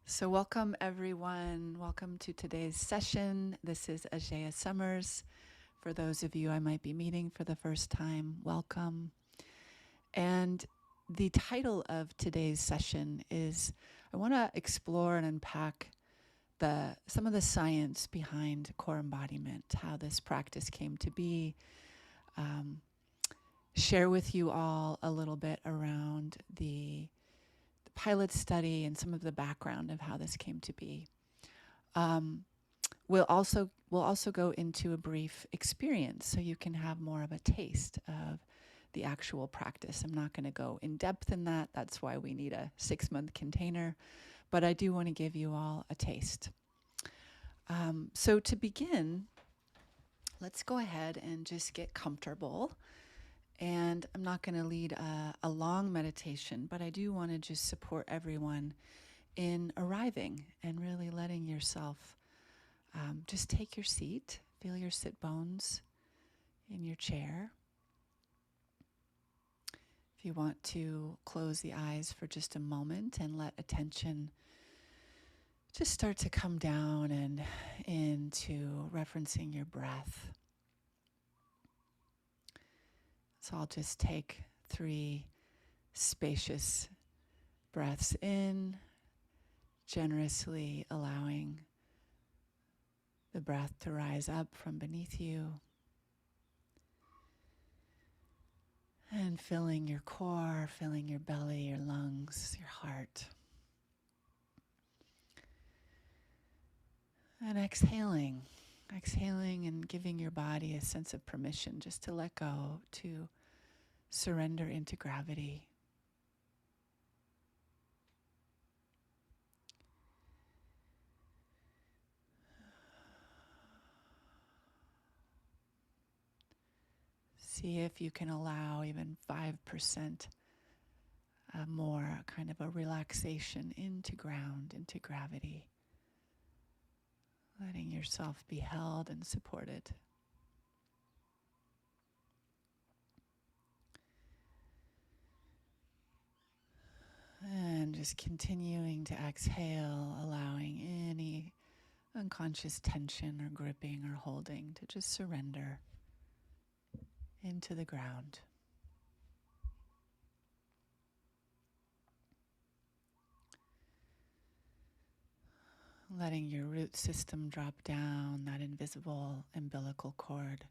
So welcome everyone. Welcome to today's session. This is Ajaya Summers. For those of you I might be meeting for the first time, welcome. And the title of today's session is I want to explore and unpack some of the science behind core embodiment, how this practice came to be. Share with you all a little bit around the pilot study and some of the background of how this came to be. We'll also go into a brief experience so you can have more of a taste of the actual practice. I'm not going to go in depth in that. That's why we need a 6-month container. But I do want to give you all a taste. So to begin, let's go ahead and just get comfortable. And I'm not going to lead a long meditation, but I do want to just support everyone in arriving and really letting yourself just take your seat, feel your sit bones in your chair. If you want to close the eyes for just a moment and let attention just start to come down and into referencing your breath. So I'll just take 3 spacious breaths in, generously allowing the breath to rise up from beneath you. And filling your core, filling your belly, your lungs, your heart. And exhaling and giving your body a sense of permission just to let go, to surrender into gravity. See if you can allow even 5% more kind of a relaxation into ground, into gravity. Letting yourself be held and supported. And just continuing to exhale, allowing any unconscious tension or gripping or holding to just surrender into the ground. Letting your root system drop down, that invisible umbilical cord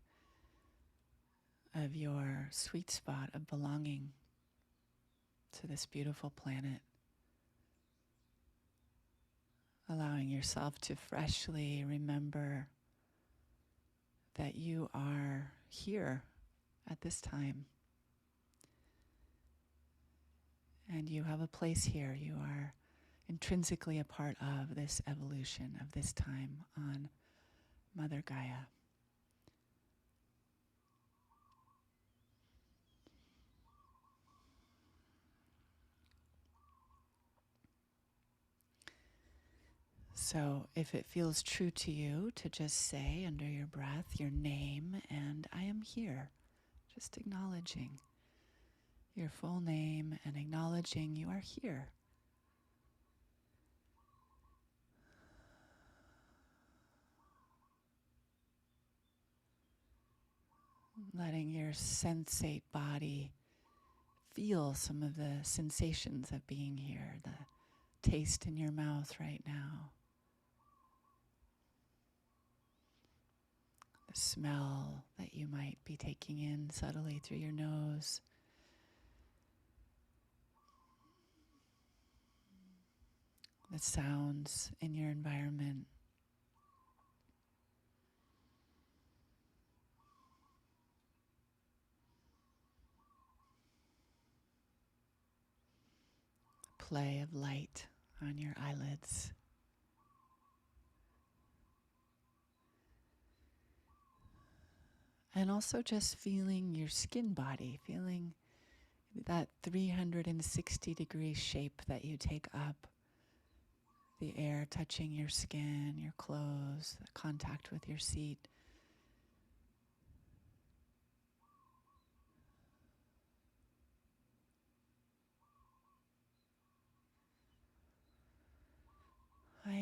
of your sweet spot of belonging to this beautiful planet. Allowing yourself to freshly remember that you are here at this time. And you have a place here. You are intrinsically a part of this evolution of this time on Mother Gaia. So if it feels true to you to just say under your breath your name and I am here, just acknowledging your full name and acknowledging you are here. Letting your sensate body feel some of the sensations of being here, the taste in your mouth right now, the smell that you might be taking in subtly through your nose, the sounds in your environment. Play of light on your eyelids. And also just feeling your skin body, feeling that 360-degree shape that you take up. The air touching your skin, your clothes, the contact with your seat.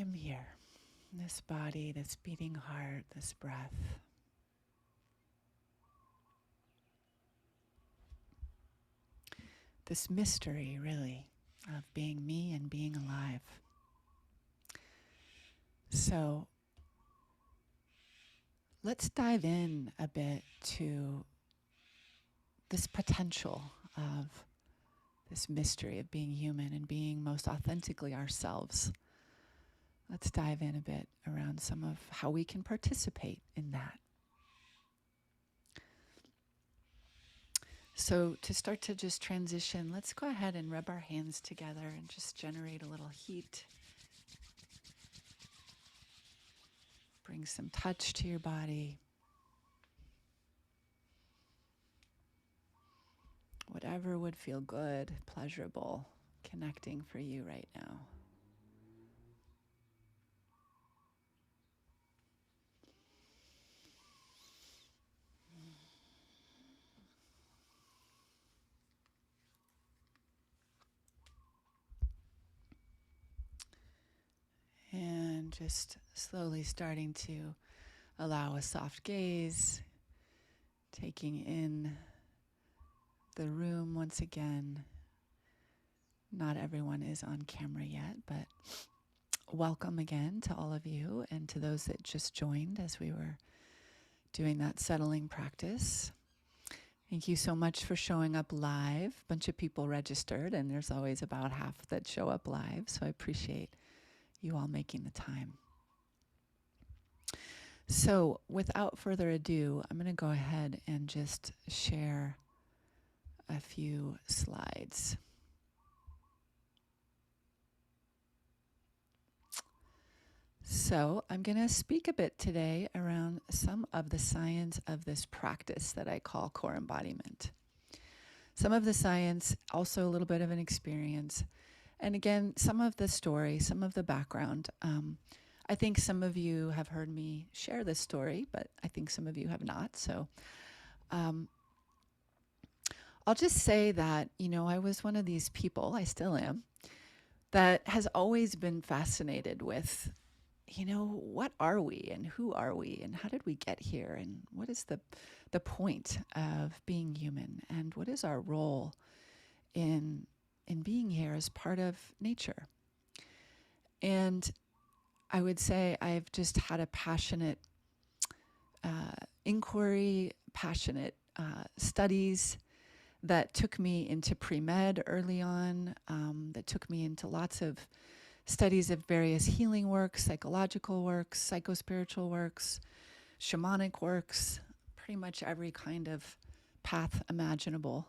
am here. This body, this beating heart, this breath. This mystery, really, of being me and being alive. So let's dive in a bit to this potential of this mystery of being human and being most authentically ourselves. Let's dive in a bit around some of how we can participate in that. So to start to just transition, let's go ahead and rub our hands together and just generate a little heat. Bring some touch to your body. Whatever would feel good, pleasurable, connecting for you right now. And just slowly starting to allow a soft gaze, taking in the room once again. Not everyone is on camera yet, but welcome again to all of you and to those that just joined as we were doing that settling practice. Thank you so much for showing up live. A bunch of people registered, and there's always about half that show up live, so I appreciate you all making the time. So without further ado, I'm going to go ahead and just share a few slides. So I'm going to speak a bit today around some of the science of this practice that I call core embodiment. Some of the science, also a little bit of an experience. And again, some of the story, some of the background. I think some of you have heard me share this story, but I think some of you have not. So I'll just say that, I was one of these people, I still am, that has always been fascinated with, what are we and who are we and how did we get here and what is the point of being human and what is our role in being here as part of nature. And I would say I've just had a passionate inquiry, passionate studies that took me into pre-med early on, that took me into lots of studies of various healing works, psychological works, psychospiritual works, shamanic works, pretty much every kind of path imaginable.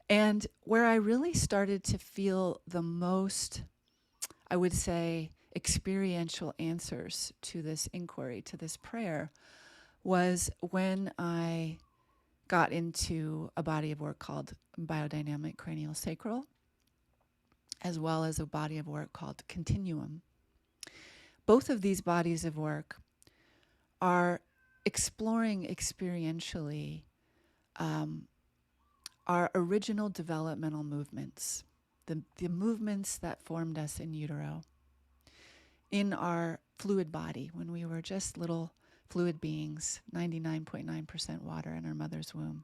And where I really started to feel the most, I would say, experiential answers to this inquiry, to this prayer, was when I got into a body of work called biodynamic craniosacral, as well as a body of work called Continuum. Both of these bodies of work are exploring experientially our original developmental movements, the movements that formed us in utero, in our fluid body when we were just little fluid beings, 99.9% water in our mother's womb.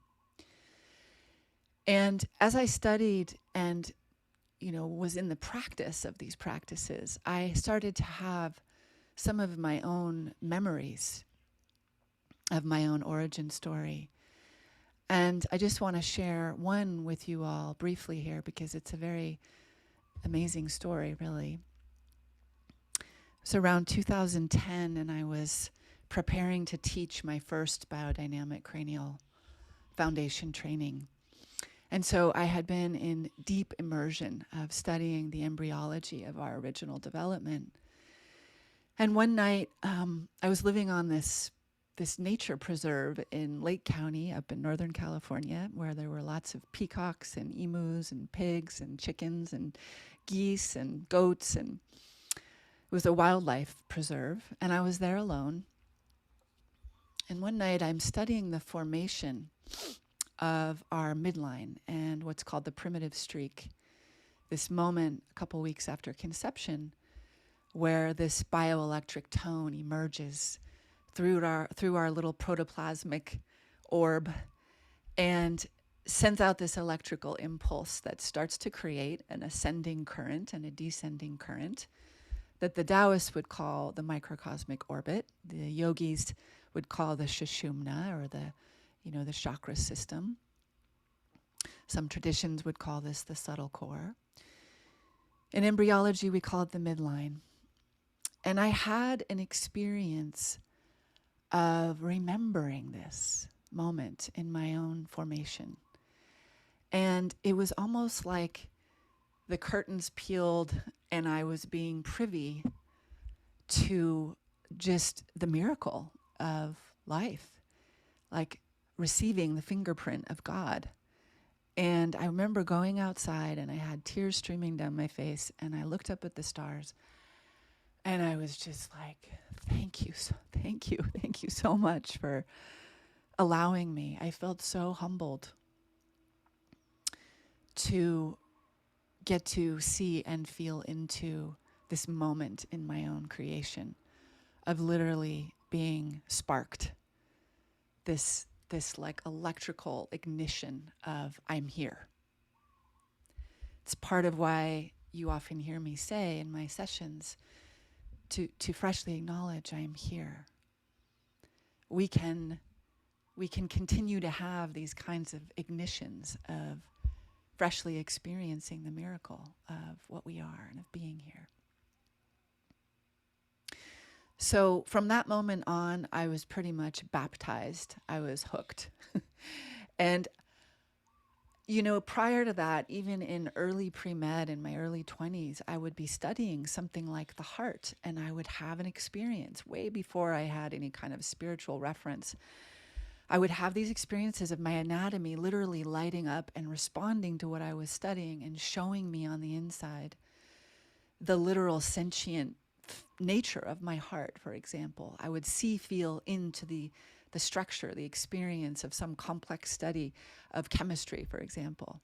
And as I studied and was in the practice of these practices, I started to have some of my own memories of my own origin story. And I just want to share one with you all briefly here because it's a very amazing story, really. So around 2010, and I was preparing to teach my first biodynamic cranial foundation training. And so I had been in deep immersion of studying the embryology of our original development. And one night, I was living on this nature preserve in Lake County up in Northern California, where there were lots of peacocks and emus and pigs and chickens and geese and goats. And it was a wildlife preserve. And I was there alone. And one night I'm studying the formation of our midline and what's called the primitive streak. This moment, a couple weeks after conception, where this bioelectric tone emerges through our little protoplasmic orb and sends out this electrical impulse that starts to create an ascending current and a descending current that the Taoists would call the microcosmic orbit. The yogis would call the Sushumna, or the chakra system. Some traditions would call this the subtle core. In embryology, we call it the midline. And I had an experience of remembering this moment in my own formation. And it was almost like the curtains peeled and I was being privy to just the miracle of life, like receiving the fingerprint of God. And I remember going outside and I had tears streaming down my face and I looked up at the stars and I was just like, thank you so much for allowing me. I felt so humbled to get to see and feel into this moment in my own creation of literally being sparked, this like electrical ignition of I'm here. It's part of why you often hear me say in my sessions to freshly acknowledge I am here. We can continue to have these kinds of ignitions of freshly experiencing the miracle of what we are and of being here. So from that moment on, I was pretty much baptized. I was hooked. And, prior to that, even in early pre-med, in my early 20s, I would be studying something like the heart, and I would have an experience way before I had any kind of spiritual reference. I would have these experiences of my anatomy literally lighting up and responding to what I was studying and showing me on the inside the literal sentient nature of my heart, for example. I would feel into the structure, the experience of some complex study of chemistry, for example.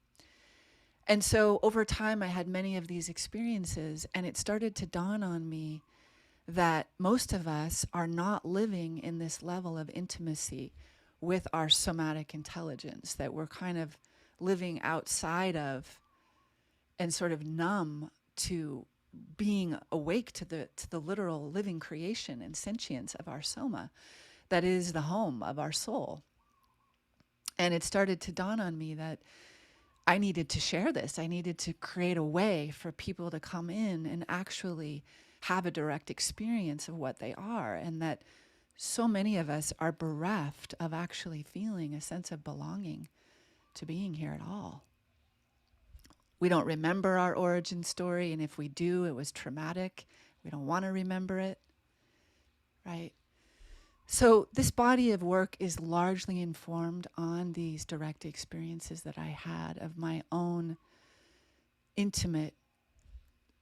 And so over time, I had many of these experiences, and it started to dawn on me that most of us are not living in this level of intimacy with our somatic intelligence, that we're kind of living outside of and sort of numb to being awake to the literal living creation and sentience of our soma that is the home of our soul. And it started to dawn on me that I needed to share this. I needed to create a way for people to come in and actually have a direct experience of what they are, and that so many of us are bereft of actually feeling a sense of belonging to being here at all. We don't remember our origin story, and if we do, it was traumatic. We don't want to remember it, right? So this body of work is largely informed on these direct experiences that I had of my own intimate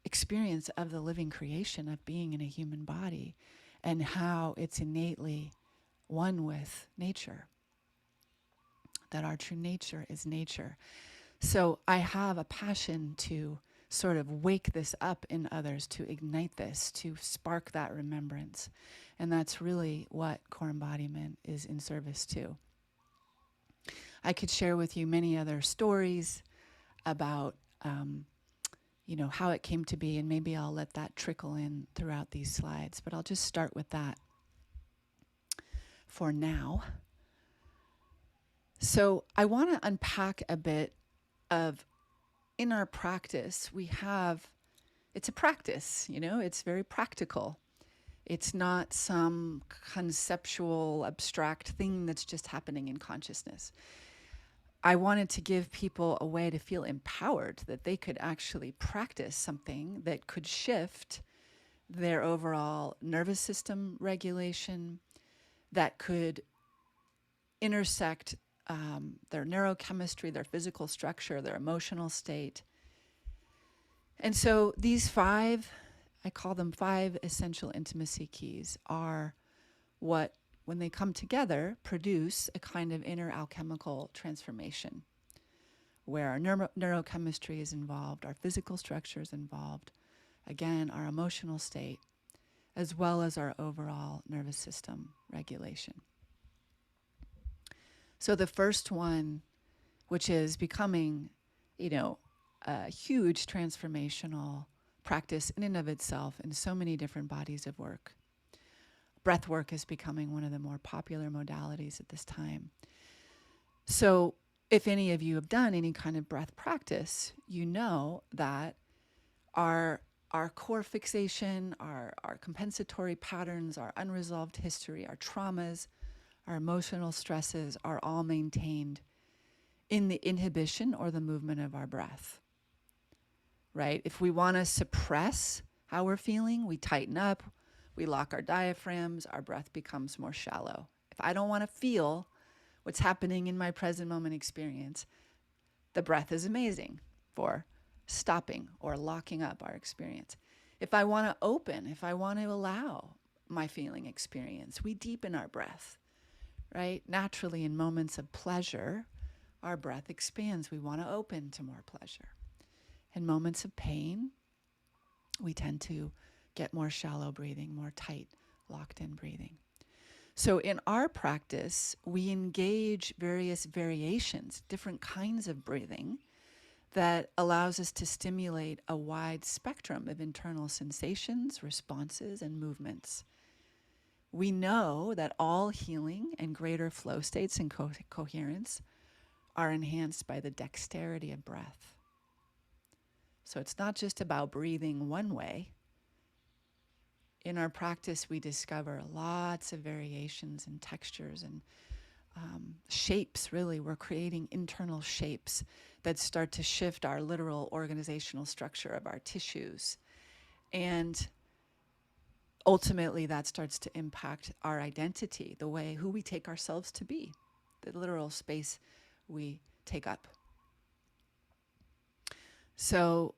experience of the living creation of being in a human body and how it's innately one with nature, that our true nature is nature. So I have a passion to sort of wake this up in others, to ignite this, to spark that remembrance. And that's really what core embodiment is in service to. I could share with you many other stories about, how it came to be, and maybe I'll let that trickle in throughout these slides, but I'll just start with that for now. So I want to unpack a bit of, in our practice, it's a practice, it's very practical. It's not some conceptual, abstract thing that's just happening in consciousness. I wanted to give people a way to feel empowered, that they could actually practice something that could shift their overall nervous system regulation, that could intersect their neurochemistry, their physical structure, their emotional state. And so these I call them 5 essential intimacy keys, are what, when they come together, produce a kind of inner alchemical transformation where our neurochemistry is involved, our physical structure is involved, again, our emotional state, as well as our overall nervous system regulation. So the first one, which is becoming, a huge transformational practice in and of itself in so many different bodies of work. Breath work is becoming one of the more popular modalities at this time. So if any of you have done any kind of breath practice, you know that our core fixation, our compensatory patterns, our unresolved history, our traumas, our emotional stresses are all maintained in the inhibition or the movement of our breath, right? If we want to suppress how we're feeling, we tighten up, we lock our diaphragms, our breath becomes more shallow. If I don't want to feel what's happening in my present moment experience, the breath is amazing for stopping or locking up our experience. If I want to open, if I want to allow my feeling experience, we deepen our breath, right? Naturally, in moments of pleasure, our breath expands. We want to open to more pleasure. In moments of pain, we tend to get more shallow breathing, more tight, locked in breathing. So in our practice, we engage various variations, different kinds of breathing that allows us to stimulate a wide spectrum of internal sensations, responses, and movements. We know that all healing and greater flow states and coherence are enhanced by the dexterity of breath. So it's not just about breathing one way. In our practice, we discover lots of variations and textures and shapes, really. We're creating internal shapes that start to shift our literal organizational structure of our tissues. And ultimately, that starts to impact our identity, the way who we take ourselves to be, the literal space we take up. So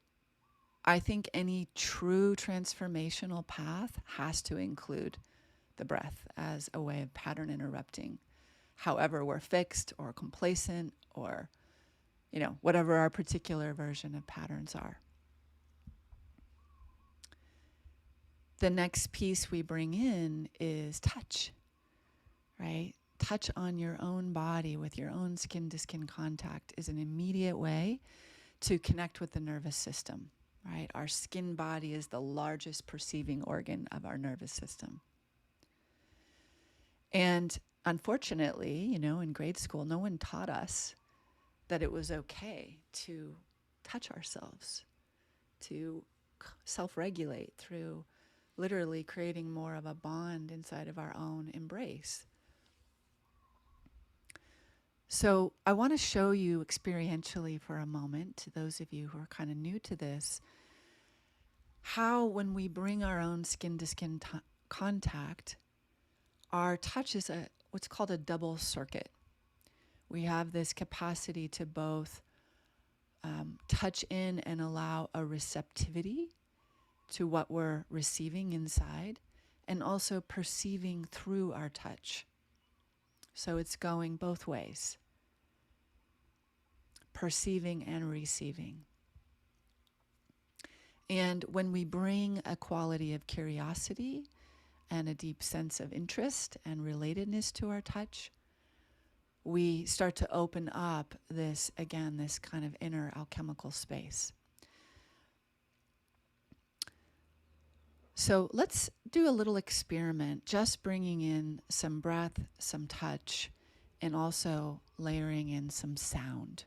I think any true transformational path has to include the breath as a way of pattern interrupting. However, we're fixed or complacent or, whatever our particular version of patterns are. The next piece we bring in is touch, right? Touch on your own body with your own skin-to-skin contact is an immediate way to connect with the nervous system, right? Our skin body is the largest perceiving organ of our nervous system. And unfortunately, in grade school, no one taught us that it was okay to touch ourselves, to self-regulate through literally creating more of a bond inside of our own embrace. So I want to show you experientially for a moment, to those of you who are kind of new to this, how when we bring our own skin-to-skin contact, our touch is what's called a double circuit. We have this capacity to both touch in and allow a receptivity to what we're receiving inside, and also perceiving through our touch. So it's going both ways, perceiving and receiving. And when we bring a quality of curiosity and a deep sense of interest and relatedness to our touch, we start to open up this kind of inner alchemical space. So let's do a little experiment, just bringing in some breath, some touch, and also layering in some sound.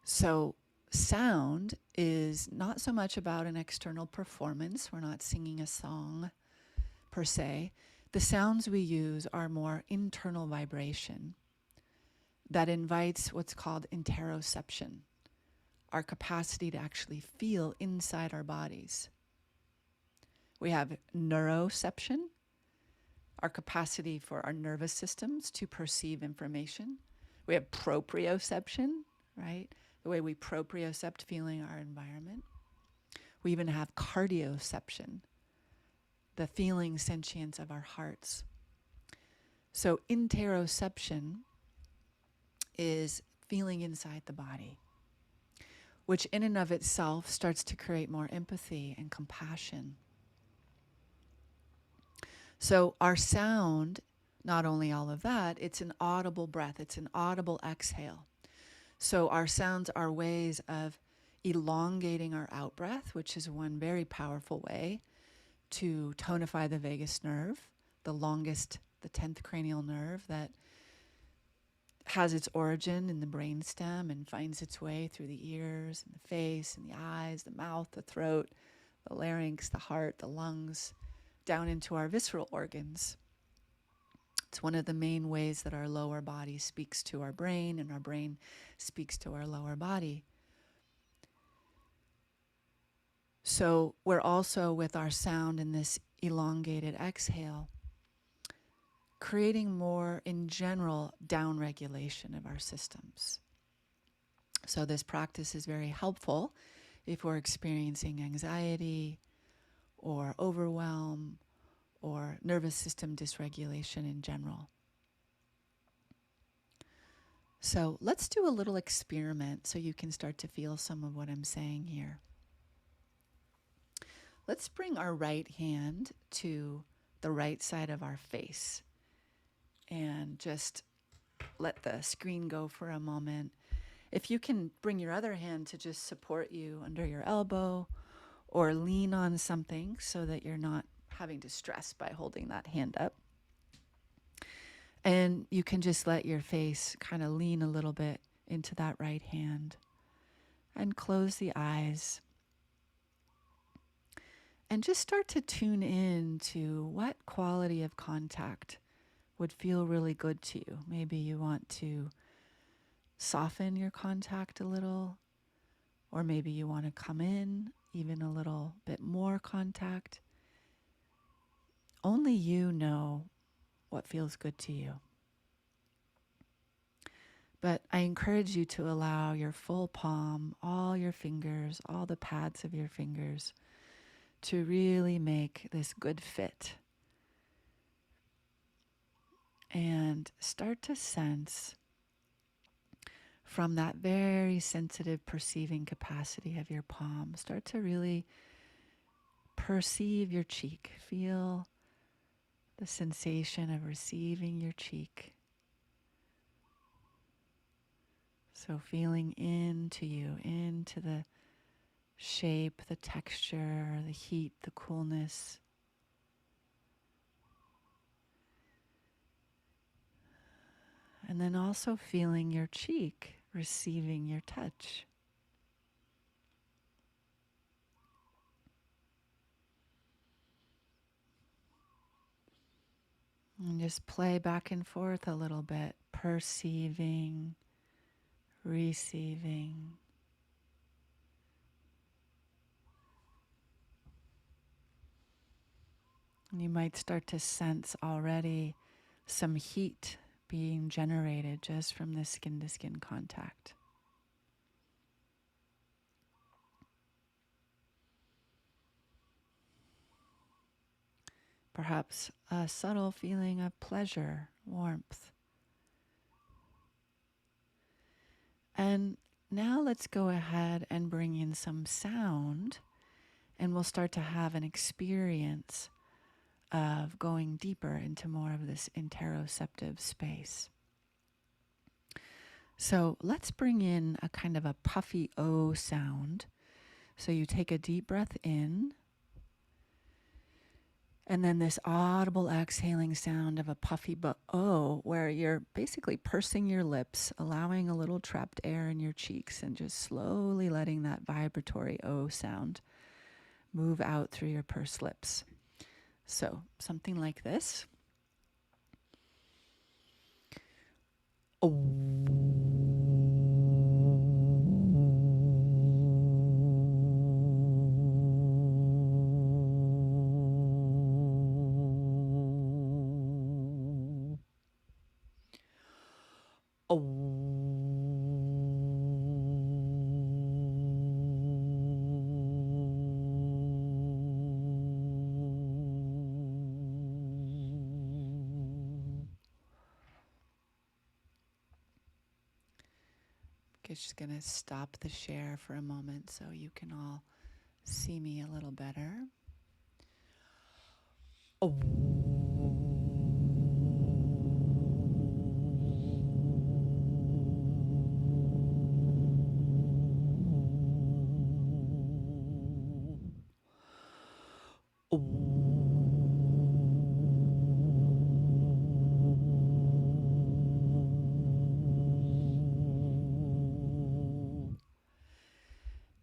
So sound is not so much about an external performance. We're not singing a song per se. The sounds we use are more internal vibration that invites what's called interoception, our capacity to actually feel inside our bodies. We have neuroception, our capacity for our nervous systems to perceive information. We have proprioception, right? The way we propriocept feeling our environment. We even have cardioception, the feeling sentience of our hearts. So interoception is feeling inside the body. which in and of itself starts to create more empathy and compassion. So our sound, not only all of that, it's an audible breath, it's an audible exhale. So our sounds are ways of elongating our out breath, which is one very powerful way to tonify the vagus nerve, the longest, the 10th cranial nerve that has its origin in the brainstem and finds its way through the ears and the face and the eyes, the mouth, the throat, the larynx, the heart, the lungs, down into our visceral organs. It's one of the main ways that our lower body speaks to our brain and our brain speaks to our lower body. So we're also, with our sound in this elongated exhale, creating more, in general, down regulation of our systems. So this practice is very helpful if we're experiencing anxiety or overwhelm or nervous system dysregulation in general. So let's do a little experiment so you can start to feel some of what I'm saying here. Let's bring our right hand to the right side of our face and just let the screen go for a moment. If you can bring your other hand to just support you under your elbow or lean on something so that you're not having to stress by holding that hand up. And you can just let your face kind of lean a little bit into that right hand and close the eyes. And just start to tune in to what quality of contact would feel really good to you. Maybe you want to soften your contact a little, or maybe you want to come in even a little bit more contact. Only you know what feels good to you. But I encourage you to allow your full palm, all your fingers, all the pads of your fingers to really make this good fit. And start to sense from that very sensitive perceiving capacity of your palm, start to really perceive your cheek. Feel the sensation of receiving your cheek. So feeling into you, into the shape, the texture, the heat, the coolness. And then also feeling your cheek, receiving your touch. And just play back and forth a little bit, perceiving, receiving. And you might start to sense already some heat being generated just from the skin-to-skin contact. Perhaps a subtle feeling of pleasure, warmth. And now let's go ahead and bring in some sound, and we'll start to have an experience of going deeper into more of this interoceptive space. So let's bring in a kind of a puffy O sound. So you take a deep breath in, and then this audible exhaling sound of a puffy O, where you're basically pursing your lips, allowing a little trapped air in your cheeks, and just slowly letting that vibratory O sound move out through your pursed lips. So something like this. just going to stop the share for a moment so you can all see me a little better.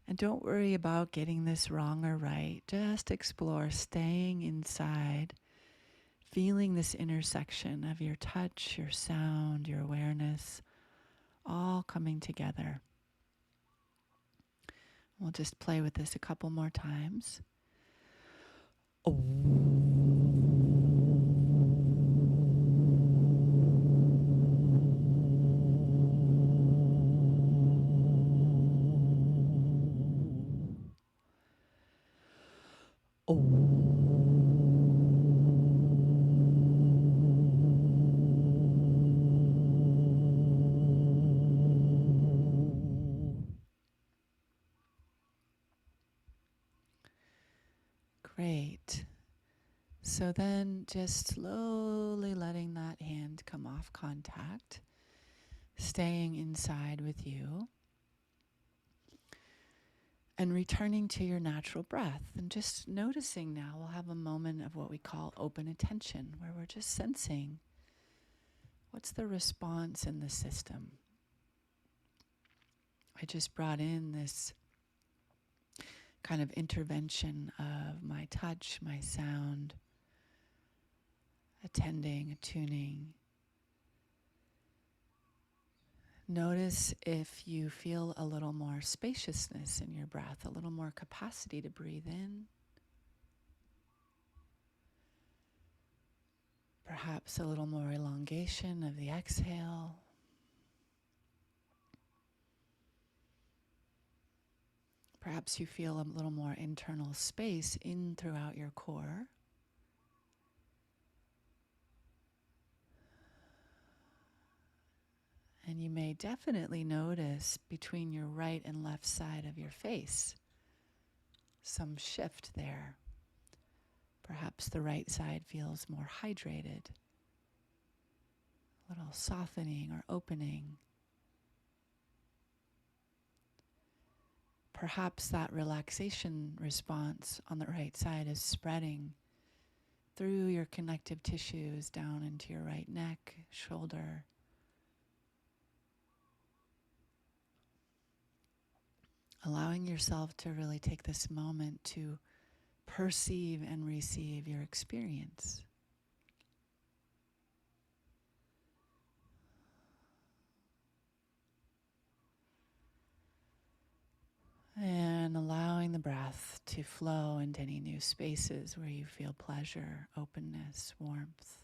And don't worry about getting this wrong or right. Just explore staying inside, feeling this intersection of your touch, your sound, your awareness, all coming together. We'll just play with this a couple more times. Great. So then just slowly letting that hand come off contact, staying inside with you, and returning to your natural breath. And just noticing now, we'll have a moment of what we call open attention, where we're just sensing what's the response in the system. I just brought in this kind of intervention of my touch, my sound, attending, attuning. Notice if you feel a little more spaciousness in your breath, a little more capacity to breathe in. Perhaps a little more elongation of the exhale. Perhaps you feel a little more internal space in throughout your core. And you may definitely notice between your right and left side of your face some shift there. Perhaps the right side feels more hydrated, a little softening or opening. Perhaps that relaxation response on the right side is spreading through your connective tissues down into your right neck, shoulder. Allowing yourself to really take this moment to perceive and receive your experience. And allowing the breath to flow into any new spaces where you feel pleasure, openness, warmth.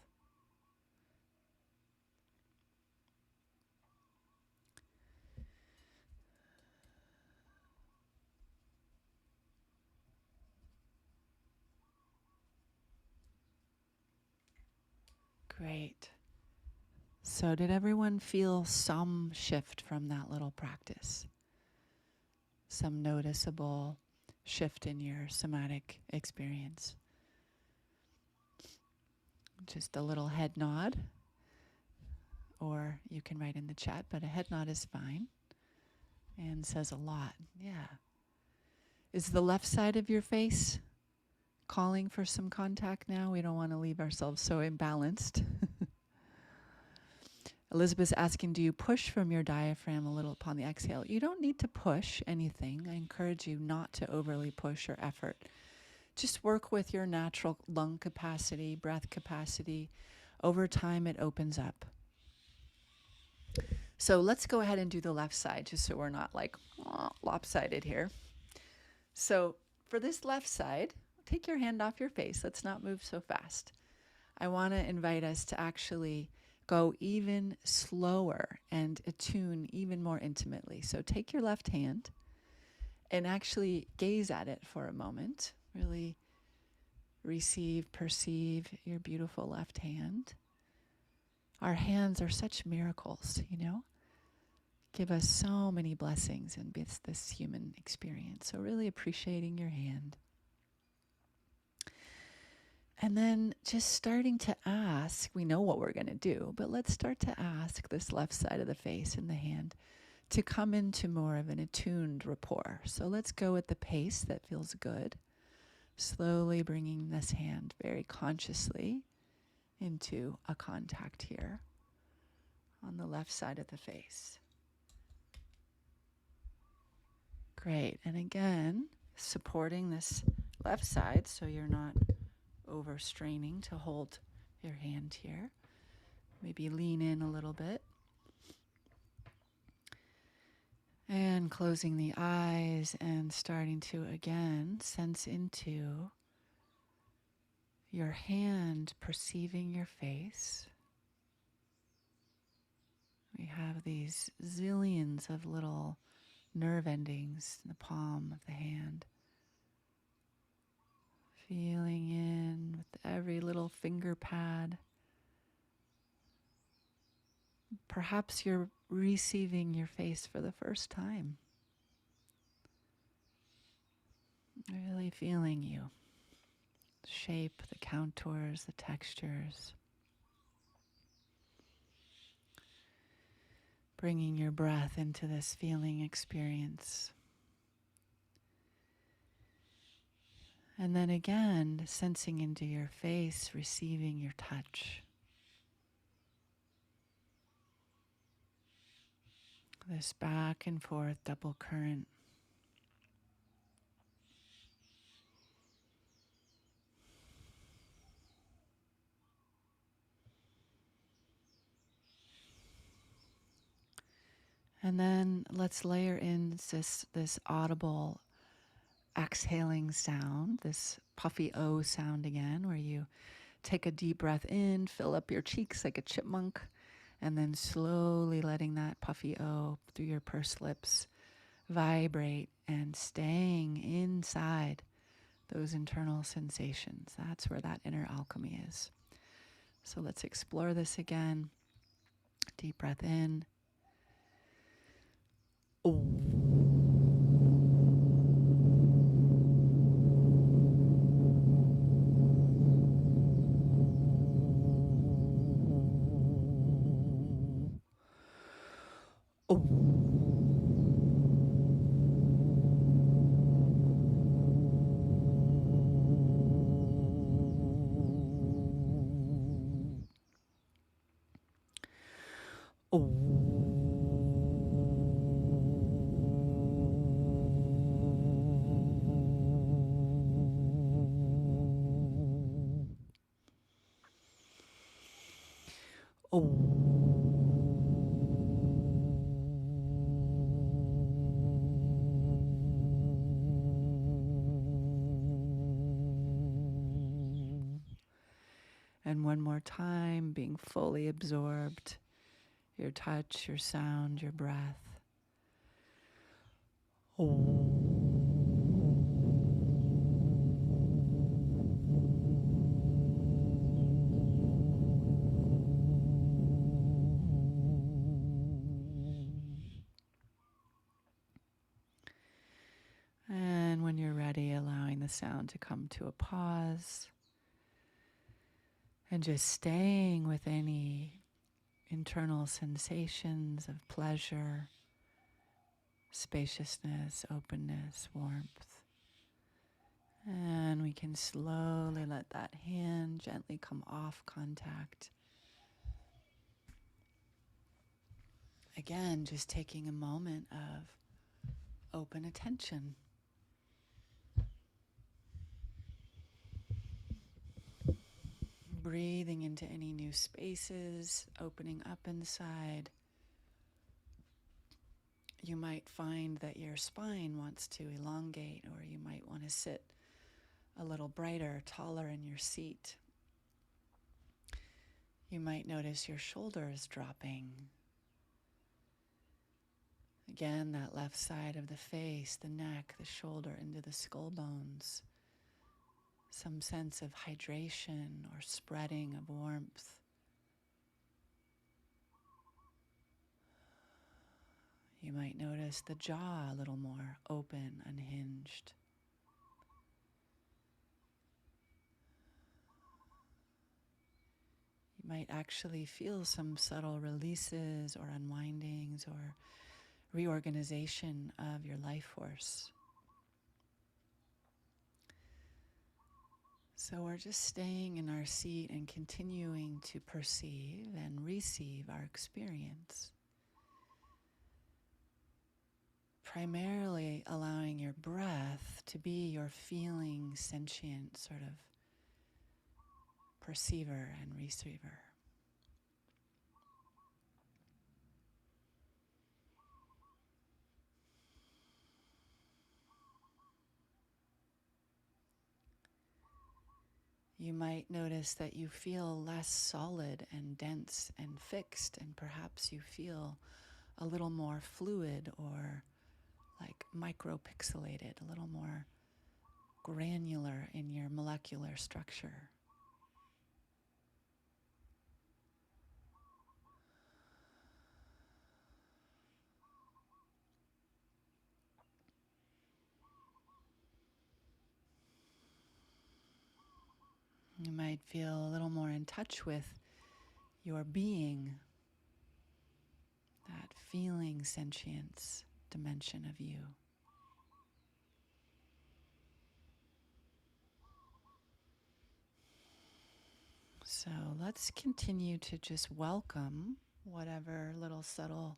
Great. So did everyone feel some shift from that little practice? Some noticeable shift in your somatic experience? Just a little head nod, or you can write in the chat, but a head nod is fine and says a lot. Yeah. Is the left side of your face calling for some contact now? We don't want to leave ourselves so imbalanced. Elizabeth's asking, do you push from your diaphragm a little upon the exhale? You don't need to push anything. I encourage you not to overly push or effort. Just work with your natural lung capacity, breath capacity. Over time, it opens up. So let's go ahead and do the left side, just so we're not like lopsided here. So for this left side, take your hand off your face. Let's not move so fast. I want to invite us to actually go even slower and attune even more intimately. So take your left hand and actually gaze at it for a moment. Really receive, perceive your beautiful left hand. Our hands are such miracles, you know? give us so many blessings in this human experience. So really appreciating your hand. And then just starting to ask, we know what we're going to do, but let's start to ask this left side of the face and the hand to come into more of an attuned rapport. So let's go at the pace that feels good, slowly bringing this hand very consciously into a contact here on the left side of the face. Great. And again, supporting this left side so you're not overstraining to hold your hand here. Maybe lean in a little bit. And closing the eyes and starting to again sense into your hand perceiving your face. We have these zillions of little nerve endings in the palm of the hand. Feeling in with every little finger pad. Perhaps you're receiving your face for the first time. Really feeling you. The shape, the contours, the textures. Bringing your breath into this feeling experience. And then again, sensing into your face, receiving your touch. This back and forth double current. And then let's layer in this audible exhaling sound, this puffy O sound again, where you take a deep breath in, fill up your cheeks like a chipmunk, and then slowly letting that puffy O through your pursed lips vibrate and staying inside those internal sensations. That's where that inner alchemy is. So let's explore this again. Deep breath in. And one more time, being fully absorbed, your touch, your sound, your breath. And when you're ready, allowing the sound to come to a pause. And just staying with any internal sensations of pleasure, spaciousness, openness, warmth. And we can slowly let that hand gently come off contact. Again, just taking a moment of open attention. Breathing into any new spaces, opening up inside. You might find that your spine wants to elongate, or you might want to sit a little brighter, taller in your seat. You might notice your shoulders dropping. Again, that left side of the face, the neck, the shoulder, into the skull bones. Some sense of hydration or spreading of warmth. You might notice the jaw a little more open, unhinged. You might actually feel some subtle releases or unwindings or reorganization of your life force. So we're just staying in our seat and continuing to perceive and receive our experience. Primarily allowing your breath to be your feeling, sentient sort of perceiver and receiver. You might notice that you feel less solid and dense and fixed, and perhaps you feel a little more fluid or like micropixelated, a little more granular in your molecular structure. You might feel a little more in touch with your being, that feeling sentience dimension of you. So let's continue to just welcome whatever little subtle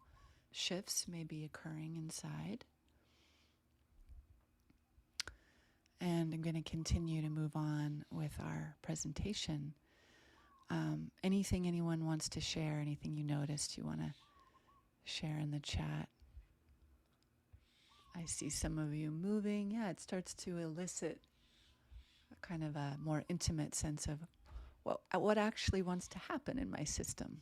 shifts may be occurring inside. And I'm going to continue to move on with our presentation. Anything anyone wants to share, anything you noticed you want to share in the chat. I see some of you moving. Yeah, it starts to elicit a kind of a more intimate sense of what actually wants to happen in my system.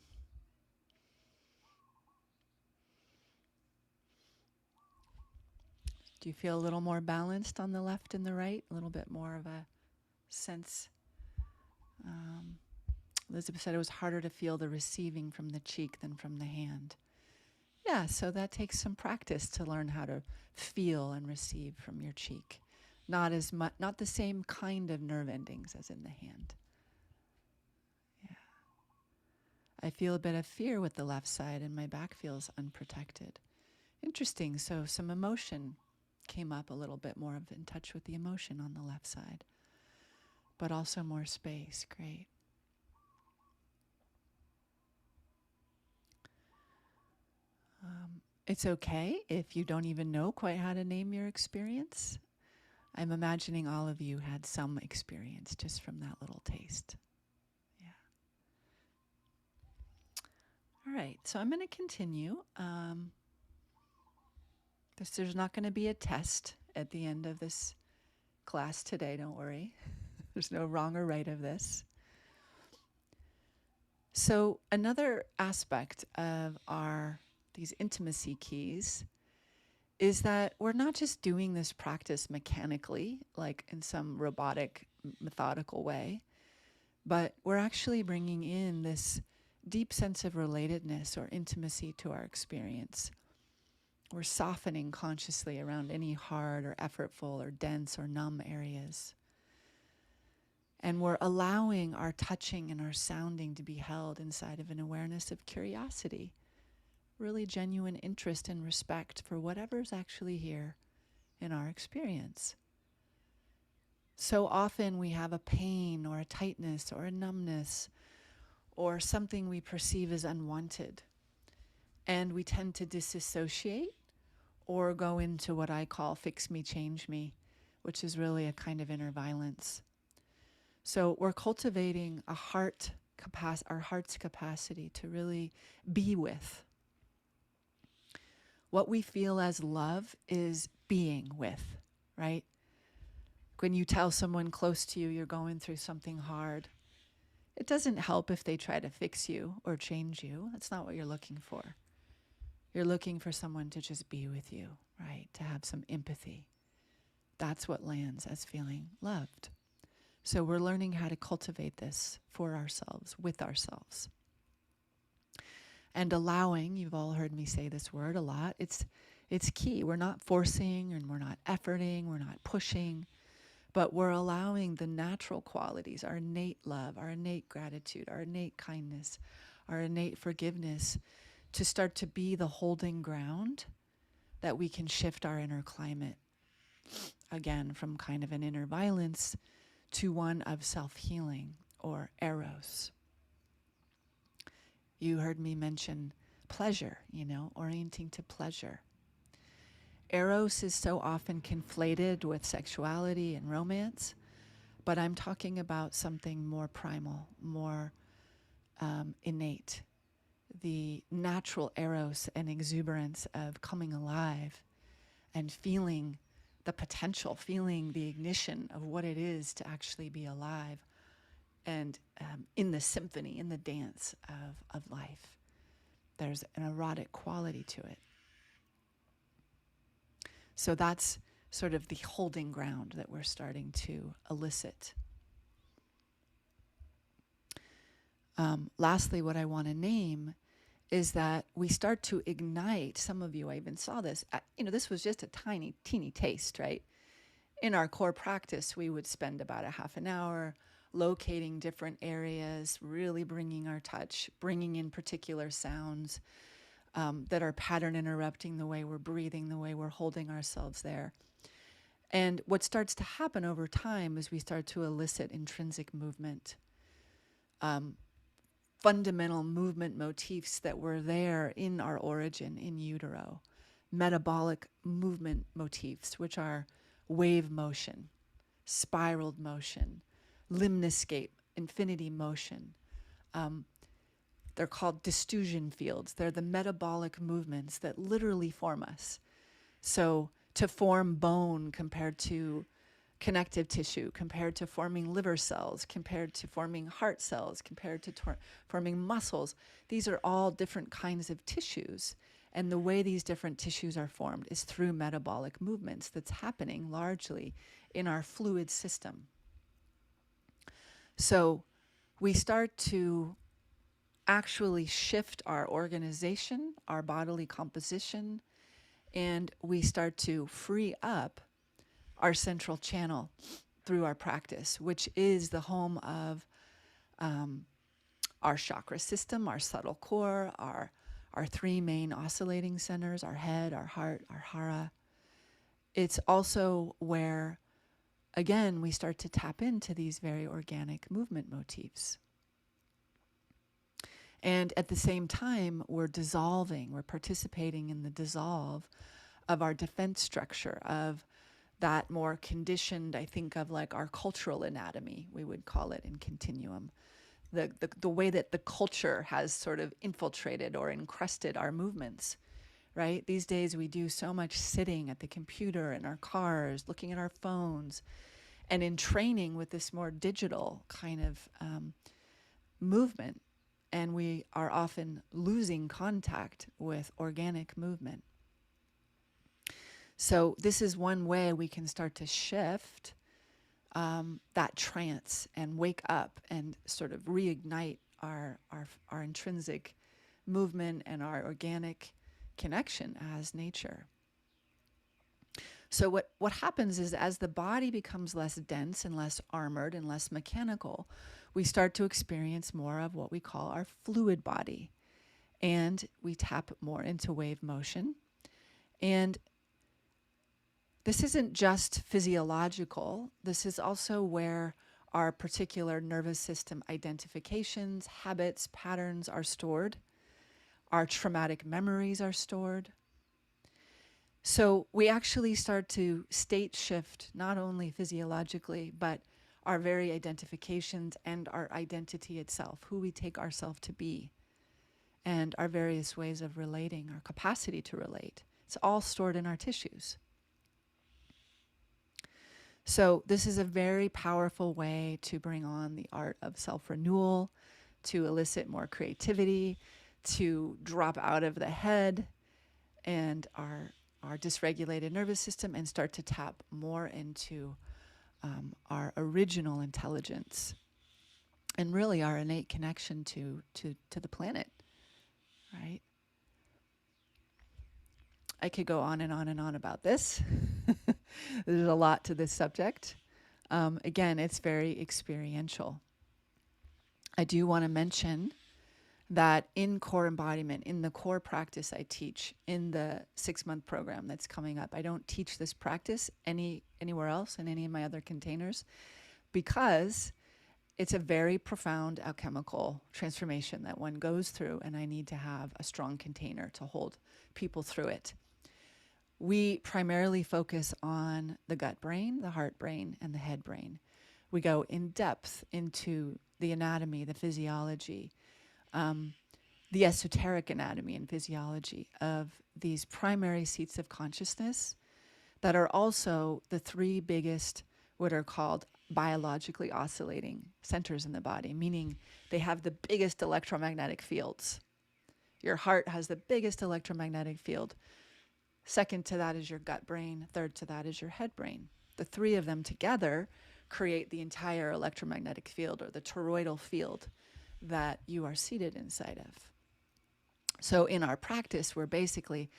Do you feel a little more balanced on the left and the right? A little bit more of a sense? Elizabeth said it was harder to feel the receiving from the cheek than from the hand. Yeah, so that takes some practice to learn how to feel and receive from your cheek. Not as much, not the same kind of nerve endings as in the hand. Yeah. I feel a bit of fear with the left side and my back feels unprotected. Interesting. So some emotion came up a little bit more of in touch with the emotion on the left side, but also more space. Great. It's okay if you don't even know quite how to name your experience. I'm imagining all of you had some experience just from that little taste. Yeah. All right, so I'm going to continue. There's not going to be a test at the end of this class today, don't worry. There's no wrong or right of this. So another aspect of these intimacy keys is that we're not just doing this practice mechanically, like in some robotic, methodical way, but we're actually bringing in this deep sense of relatedness or intimacy to our experience. We're softening consciously around any hard or effortful or dense or numb areas. And we're allowing our touching and our sounding to be held inside of an awareness of curiosity, really genuine interest and respect for whatever's actually here in our experience. So often we have a pain or a tightness or a numbness or something we perceive as unwanted. And we tend to disassociate or go into what I call fix me, change me, which is really a kind of inner violence. So we're cultivating our heart's capacity to really be with. What we feel as love is being with, right? When you tell someone close to you you're going through something hard, it doesn't help if they try to fix you or change you. That's not what you're looking for. You're looking for someone to just be with you, right? To have some empathy. That's what lands as feeling loved. So we're learning how to cultivate this for ourselves, with ourselves. And allowing, you've all heard me say this word a lot, it's key. We're not forcing and we're not efforting, we're not pushing, but we're allowing the natural qualities, our innate love, our innate gratitude, our innate kindness, our innate forgiveness to start to be the holding ground that we can shift our inner climate again from kind of an inner violence to one of self-healing or eros. You heard me mention pleasure, orienting to pleasure. Eros is so often conflated with sexuality and romance, but I'm talking about something more primal, more innate. The natural eros and exuberance of coming alive and feeling the potential, feeling the ignition of what it is to actually be alive and in the symphony, in the dance of life. There's an erotic quality to it. So that's sort of the holding ground that we're starting to elicit. Lastly, what I want to name is that we start to ignite, some of you, I even saw this, this was just a teeny taste, right? In our core practice, we would spend about a half an hour locating different areas, really bringing our touch, bringing in particular sounds that are pattern interrupting the way we're breathing, the way we're holding ourselves there. And what starts to happen over time is we start to elicit intrinsic movement, fundamental movement motifs that were there in our origin in utero, metabolic movement motifs, which are wave motion, spiraled motion, limnoscape, infinity motion. They're called distusion fields. They're the metabolic movements that literally form us. So to form bone compared to connective tissue, compared to forming liver cells, compared to forming heart cells, compared to forming muscles, these are all different kinds of tissues. And the way these different tissues are formed is through metabolic movements that's happening largely in our fluid system. So we start to actually shift our organization, our bodily composition, and we start to free up our central channel through our practice, which is the home of our chakra system, our subtle core, our three main oscillating centers, our head, our heart, our hara. It's also where, again, we start to tap into these very organic movement motifs. And at the same time, we're participating in the dissolve of our defense structure, of that more conditioned, I think of like our cultural anatomy, we would call it in continuum. The way that the culture has sort of infiltrated or encrusted our movements, right? These days we do so much sitting at the computer, in our cars, looking at our phones, and in training with this more digital kind of movement. And we are often losing contact with organic movement. So this is one way we can start to shift that trance and wake up and sort of reignite our intrinsic movement and our organic connection as nature. So what happens is, as the body becomes less dense and less armored and less mechanical, we start to experience more of what we call our fluid body. And we tap more into wave motion. And this isn't just physiological. This is also where our particular nervous system identifications, habits, patterns are stored. Our traumatic memories are stored. So we actually start to state shift, not only physiologically, but our very identifications and our identity itself, who we take ourselves to be, and our various ways of relating, our capacity to relate. It's all stored in our tissues. So this is a very powerful way to bring on the art of self-renewal, to elicit more creativity, to drop out of the head and our dysregulated nervous system and start to tap more into our original intelligence and really our innate connection to the planet. right? I could go on and on and on about this. There's a lot to this subject. Again, it's very experiential. I do want to mention that in core embodiment, in the core practice I teach in the 6-month program that's coming up, I don't teach this practice anywhere else in any of my other containers because it's a very profound alchemical transformation that one goes through, and I need to have a strong container to hold people through it. We primarily focus on the gut brain, the heart brain, and the head brain. We go in depth into the anatomy, the physiology, the esoteric anatomy and physiology of these primary seats of consciousness that are also the 3 biggest, what are called biologically oscillating centers in the body, meaning they have the biggest electromagnetic fields. Your heart has the biggest electromagnetic field. Second to that is your gut brain. Third to that is your head brain. The 3 of them together create the entire electromagnetic field, or the toroidal field, that you are seated inside of. So in our practice, we're basically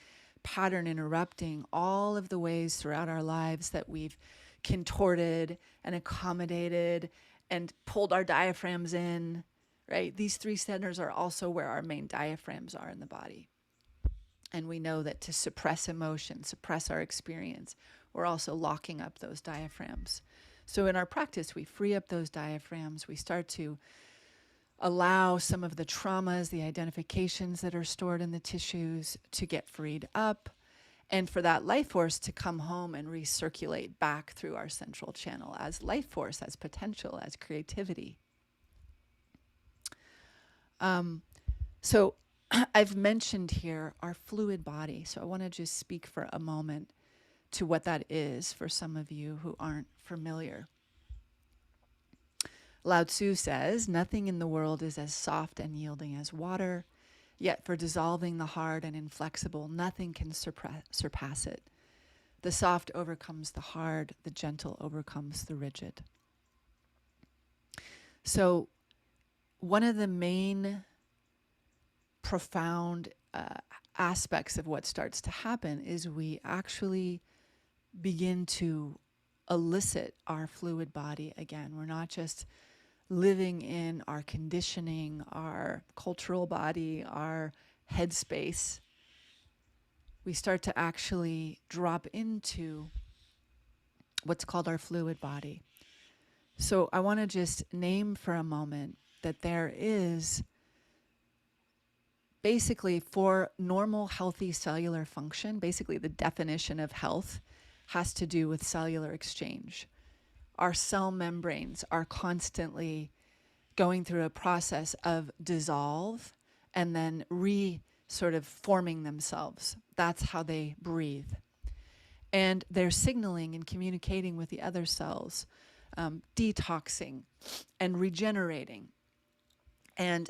pattern interrupting all of the ways throughout our lives that we've contorted and accommodated and pulled our diaphragms in, right? These 3 centers are also where our main diaphragms are in the body. And we know that to suppress emotion, suppress our experience, we're also locking up those diaphragms. So in our practice, we free up those diaphragms. We start to allow some of the traumas, the identifications that are stored in the tissues to get freed up, and for that life force to come home and recirculate back through our central channel as life force, as potential, as creativity. So I've mentioned here our fluid body, so I want to just speak for a moment to what that is for some of you who aren't familiar. Lao Tzu says, "Nothing in the world is as soft and yielding as water, yet for dissolving the hard and inflexible, nothing can surpass it. The soft overcomes the hard, the gentle overcomes the rigid." So one of the main profound aspects of what starts to happen is we actually begin to elicit our fluid body again. We're not just living in our conditioning, our cultural body, our headspace. We start to actually drop into what's called our fluid body. So I want to just name for a moment that there is basically, for normal healthy cellular function, basically the definition of health has to do with cellular exchange. Our cell membranes are constantly going through a process of dissolve and then sort of forming themselves. That's how they breathe. And they're signaling and communicating with the other cells, detoxing and regenerating. And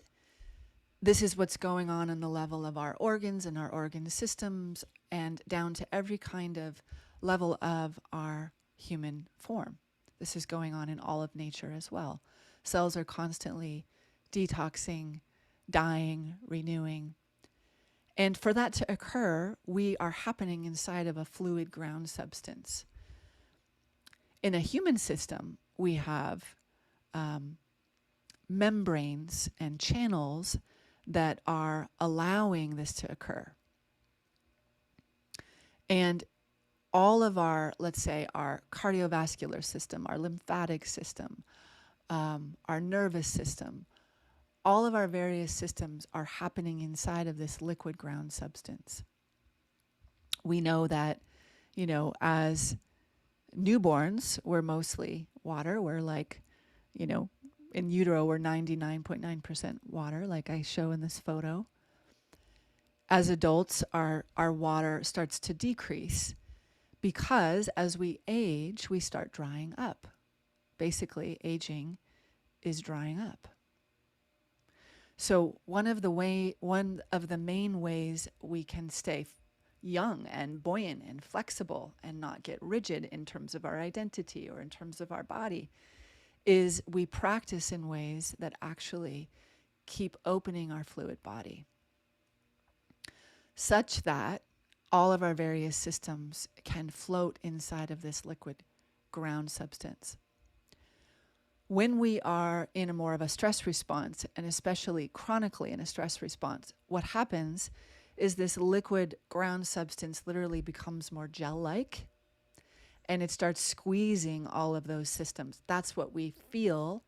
this is what's going on the level of our organs and our organ systems, and down to every kind of level of our human form. This is going on in all of nature as well. Cells are constantly detoxing, dying, renewing. And for that to occur, we are happening inside of a fluid ground substance. In a human system, we have membranes and channels that are allowing this to occur. And all of our, let's say, our cardiovascular system, our lymphatic system, our nervous system, all of our various systems are happening inside of this liquid ground substance. We know that, as newborns, we're mostly water. We're like, in utero, we're 99.9% water, like I show in this photo. As adults, our water starts to decrease because as we age, we start drying up. Basically, aging is drying up. So one of the main ways we can stay young and buoyant and flexible and not get rigid in terms of our identity or in terms of our body is we practice in ways that actually keep opening our fluid body. such that all of our various systems can float inside of this liquid ground substance. When we are in a more of a stress response, and especially chronically in a stress response, what happens is this liquid ground substance literally becomes more gel-like, and it starts squeezing all of those systems. That's what we feel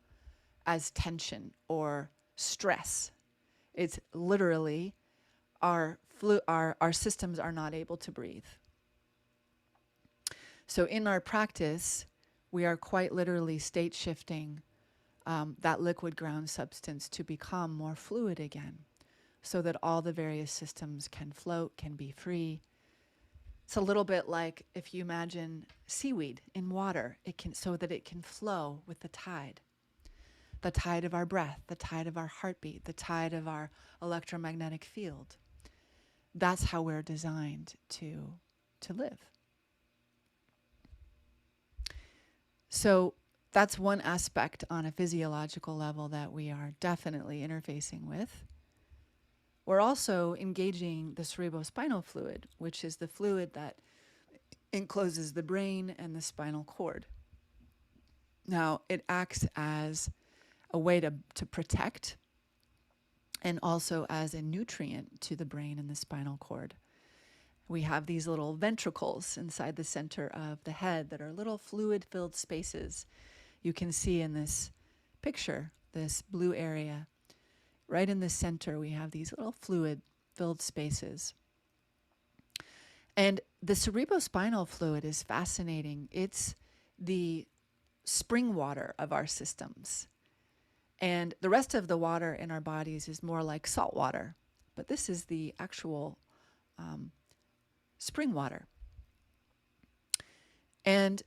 as tension or stress. It's literally our systems are not able to breathe. So in our practice, we are quite literally state shifting that liquid ground substance to become more fluid again, so that all the various systems can float, can be free. It's a little bit like if you imagine seaweed in water, so that it can flow with the tide of our breath, the tide of our heartbeat, the tide of our electromagnetic field. That's how we're designed to live. So that's one aspect on a physiological level that we are definitely interfacing with. We're also engaging the cerebrospinal fluid, which is the fluid that encloses the brain and the spinal cord. Now, it acts as a way to protect, and also as a nutrient to the brain and the spinal cord. We have these little ventricles inside the center of the head that are little fluid-filled spaces. You can see in this picture, this blue area. Right in the center, we have these little fluid-filled spaces. And the cerebrospinal fluid is fascinating. It's the spring water of our systems. And the rest of the water in our bodies is more like salt water. But this is the actual spring water. And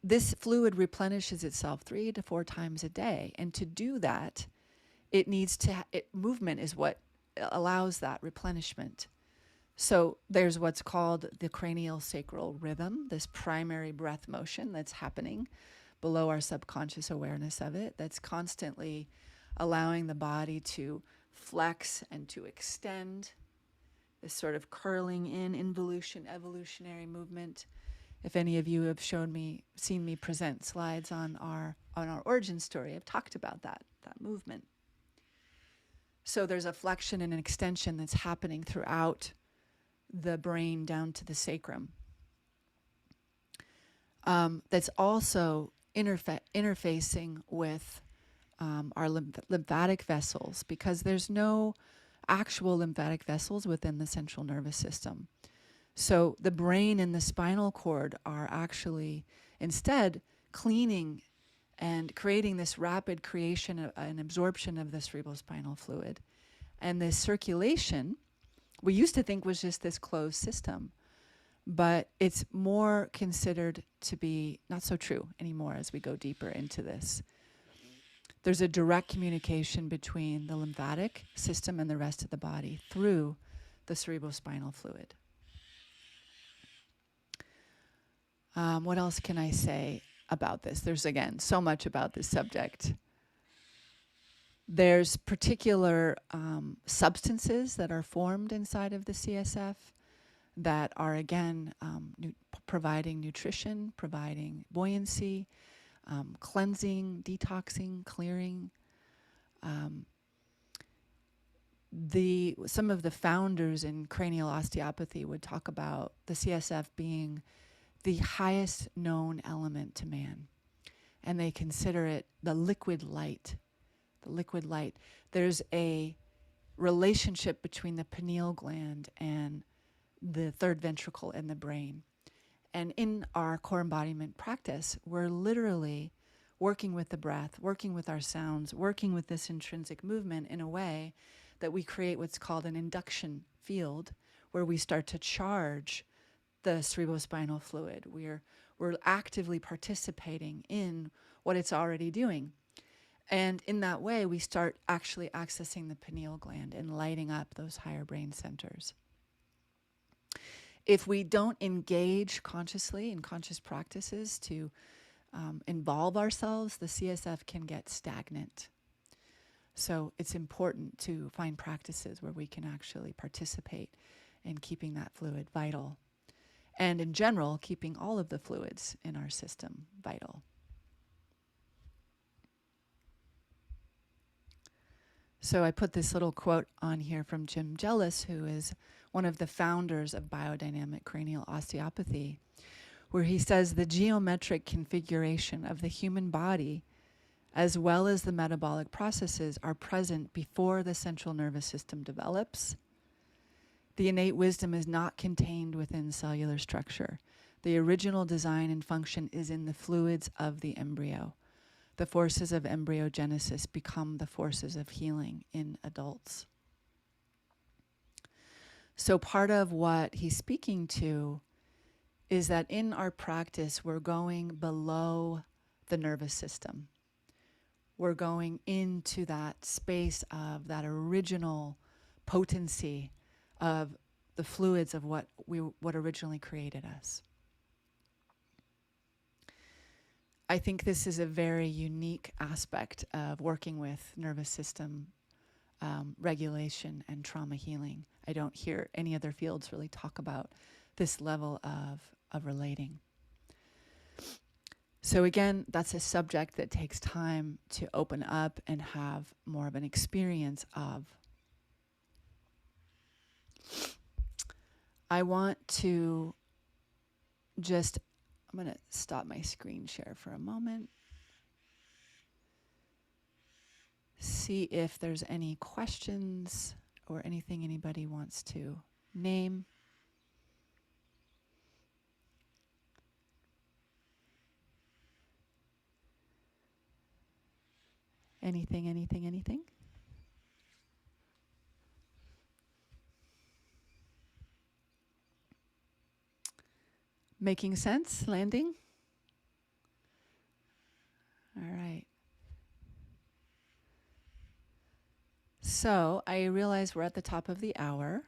this fluid replenishes itself 3 to 4 times a day. And to do that, it needs to, movement is what allows that replenishment. So there's what's called the cranial sacral rhythm, this primary breath motion that's happening below our subconscious awareness of it, that's constantly allowing the body to flex and to extend, this sort of curling in evolutionary movement. If any of you have seen me present slides on our origin story, I've talked about that movement. So there's a flexion and an extension that's happening throughout the brain down to the sacrum. That's also interfacing with our lymphatic vessels, because there's no actual lymphatic vessels within the central nervous system. So the brain and the spinal cord are actually instead cleaning and creating this rapid creation and absorption of the cerebrospinal fluid. And this circulation, we used to think was just this closed system, but it's more considered to be not so true anymore as we go deeper into this. There's a direct communication between the lymphatic system and the rest of the body through the cerebrospinal fluid. What else can I say about this? There's, again, so much about this subject. There's particular substances that are formed inside of the CSF that are, again, providing nutrition, providing buoyancy, cleansing, detoxing, clearing. Some of the founders in cranial osteopathy would talk about the CSF being the highest known element to man. And they consider it the liquid light. The liquid light. There's a relationship between the pineal gland and the third ventricle in the brain. And in our core embodiment practice, we're literally working with the breath, working with our sounds, working with this intrinsic movement in a way that we create what's called an induction field, where we start to charge the cerebrospinal fluid. We're actively participating in what it's already doing. And in that way, we start actually accessing the pineal gland and lighting up those higher brain centers. If we don't engage consciously in conscious practices to involve ourselves, the CSF can get stagnant. So it's important to find practices where we can actually participate and keeping that fluid vital. And in general, keeping all of the fluids in our system vital. So I put this little quote on here from Jim Jellis, who is one of the founders of biodynamic cranial osteopathy, where he says the geometric configuration of the human body, as well as the metabolic processes, are present before the central nervous system develops. The innate wisdom is not contained within cellular structure. The original design and function is in the fluids of the embryo. The forces of embryogenesis become the forces of healing in adults. So part of what he's speaking to is that in our practice, we're going below the nervous system. We're going into that space of that original potency of the fluids of what originally created us. I think this is a very unique aspect of working with nervous system regulation and trauma healing. I don't hear any other fields really talk about this level of relating. So again, that's a subject that takes time to open up and have more of an experience of. I want to I'm going to stop my screen share for a moment. See if there's any questions or anything anybody wants to name. Anything? Making sense? Landing? All right. So I realize we're at the top of the hour.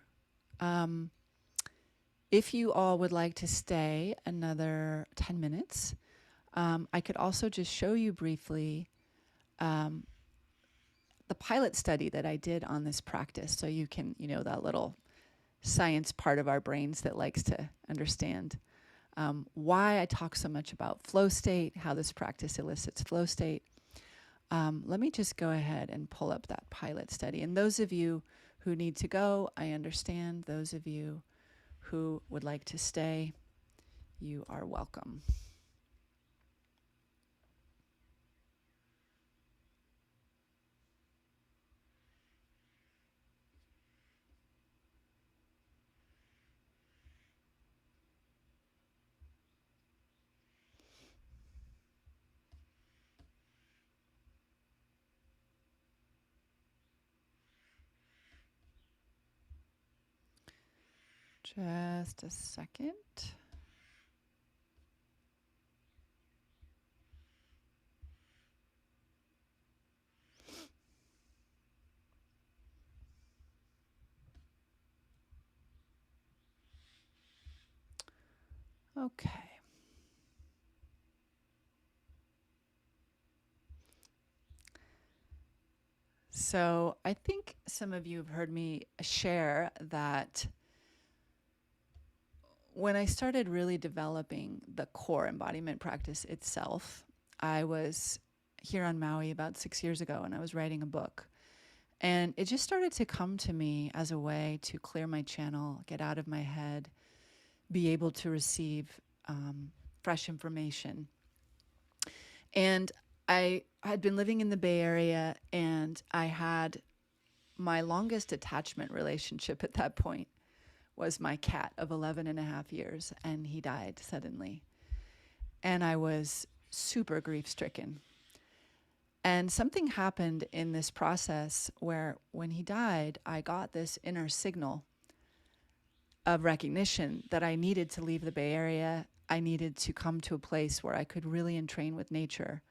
If you all would like to stay another 10 minutes, I could also just show you briefly the pilot study that I did on this practice. So you can, that little science part of our brains that likes to understand why I talk so much about flow state, how this practice elicits flow state. Let me just go ahead and pull up that pilot study. And those of you who need to go, I understand. Those of you who would like to stay, you are welcome. Just a second. Okay. So I think some of you have heard me share that when I started really developing the core embodiment practice itself, I was here on Maui about 6 years ago and I was writing a book. And it just started to come to me as a way to clear my channel, get out of my head, be able to receive fresh information. And I had been living in the Bay Area and I had my longest attachment relationship at that point was my cat of 11 and a half years, and he died suddenly. And I was super grief-stricken. And something happened in this process where when he died, I got this inner signal of recognition that I needed to leave the Bay Area. I needed to come to a place where I could really entrain with nature.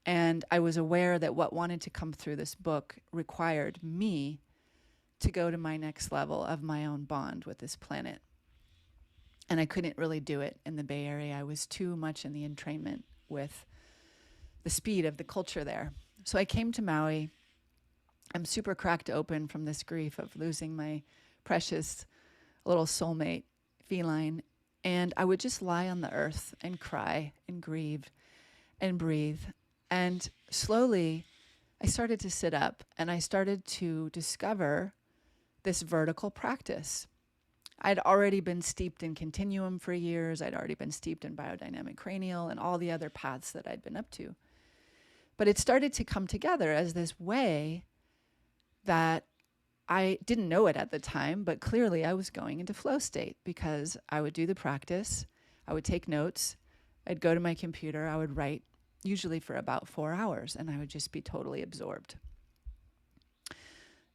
And I was aware that what wanted to come through this book required me to go to my next level of my own bond with this planet. And I couldn't really do it in the Bay Area. I was too much in the entrainment with the speed of the culture there. So I came to Maui. I'm super cracked open from this grief of losing my precious a little soulmate feline. And I would just lie on the earth and cry and grieve and breathe. And slowly, I started to sit up and I started to discover this vertical practice. I'd already been steeped in continuum for years. I'd already been steeped in biodynamic cranial and all the other paths that I'd been up to. But it started to come together as this way that I didn't know it at the time, but clearly I was going into flow state because I would do the practice, I would take notes, I'd go to my computer, I would write, usually for about 4 hours, and I would just be totally absorbed.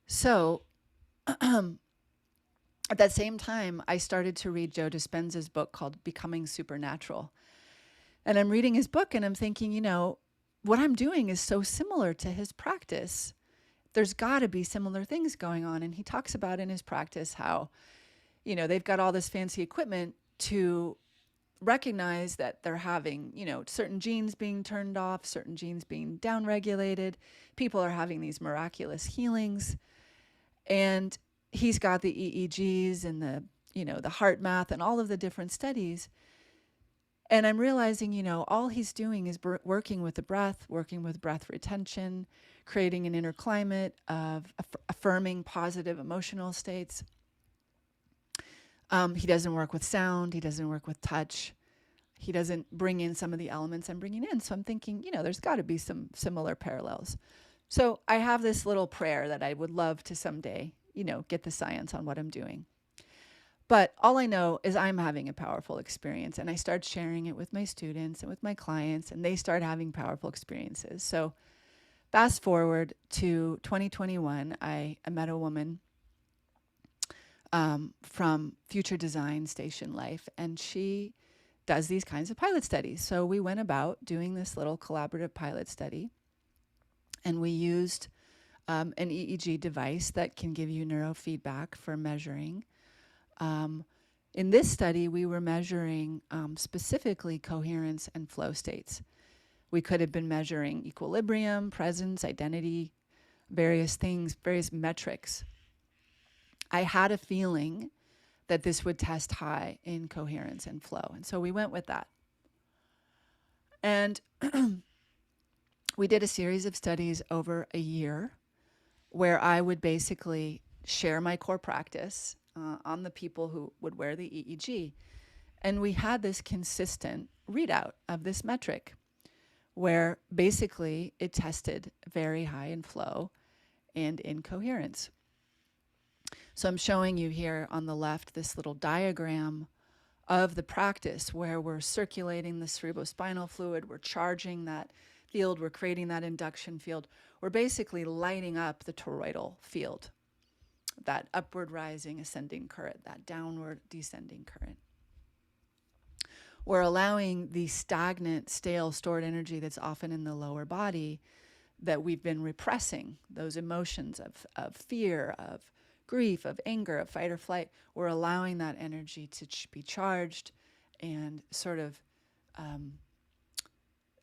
So at that same time, I started to read Joe Dispenza's book called Becoming Supernatural. And I'm reading his book and I'm thinking, what I'm doing is so similar to his practice. There's got to be similar things going on. And he talks about in his practice how, they've got all this fancy equipment to recognize that they're having, certain genes being turned off, certain genes being downregulated. People are having these miraculous healings. And he's got the EEGs and the heart math and all of the different studies. And I'm realizing, all he's doing is working with the breath, working with breath retention, creating an inner climate of affirming positive emotional states. He doesn't work with sound. He doesn't work with touch. He doesn't bring in some of the elements I'm bringing in. So I'm thinking, there's got to be some similar parallels. So I have this little prayer that I would love to someday, get the science on what I'm doing. But all I know is I'm having a powerful experience, and I start sharing it with my students and with my clients, and they start having powerful experiences. So fast forward to 2021, I met a woman from Future Design Station Life, and she does these kinds of pilot studies. So we went about doing this little collaborative pilot study, and we used an EEG device that can give you neurofeedback for measuring. In this study, we were measuring specifically coherence and flow states. We could have been measuring equilibrium, presence, identity, various things, various metrics. I had a feeling that this would test high in coherence and flow. And so we went with that. And we did a series of studies over a year where I would basically share my core practice on the people who would wear the EEG. And we had this consistent readout of this metric where basically it tested very high in flow and in coherence. So I'm showing you here on the left this little diagram of the practice where we're circulating the cerebrospinal fluid, we're charging that field, we're creating that induction field, we're basically lighting up the toroidal field, that upward rising ascending current, that downward descending current. We're allowing the stagnant, stale, stored energy that's often in the lower body that we've been repressing, those emotions of fear, of grief, of anger, of fight or flight. We're allowing that energy to be charged and sort of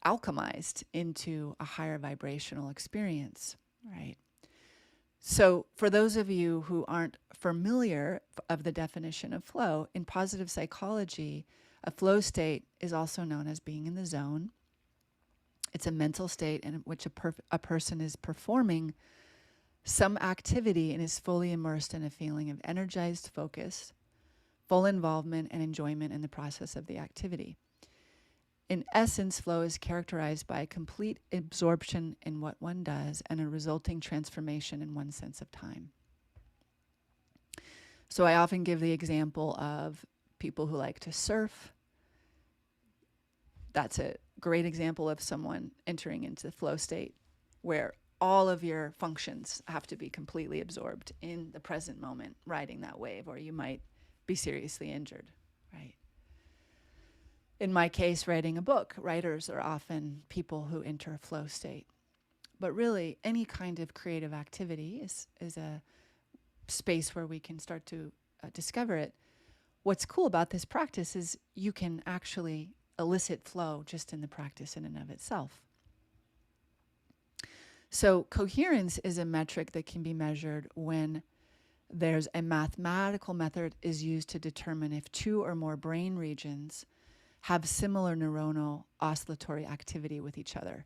alchemized into a higher vibrational experience, right? So for those of you who aren't familiar of the definition of flow, in positive psychology, a flow state is also known as being in the zone. It's a mental state in which a person is performing some activity and is fully immersed in a feeling of energized focus, full involvement and enjoyment in the process of the activity. In essence, flow is characterized by a complete absorption in what one does and a resulting transformation in one's sense of time. So I often give the example of people who like to surf. That's a great example of someone entering into the flow state where all of your functions have to be completely absorbed in the present moment, riding that wave, or you might be seriously injured, right? In my case, writing a book, writers are often people who enter a flow state. But really, any kind of creative activity is a space where we can start to discover it. What's cool about this practice is you can actually elicit flow just in the practice in and of itself. So coherence is a metric that can be measured when There's a mathematical method is used to determine if two or more brain regions have similar neuronal oscillatory activity with each other,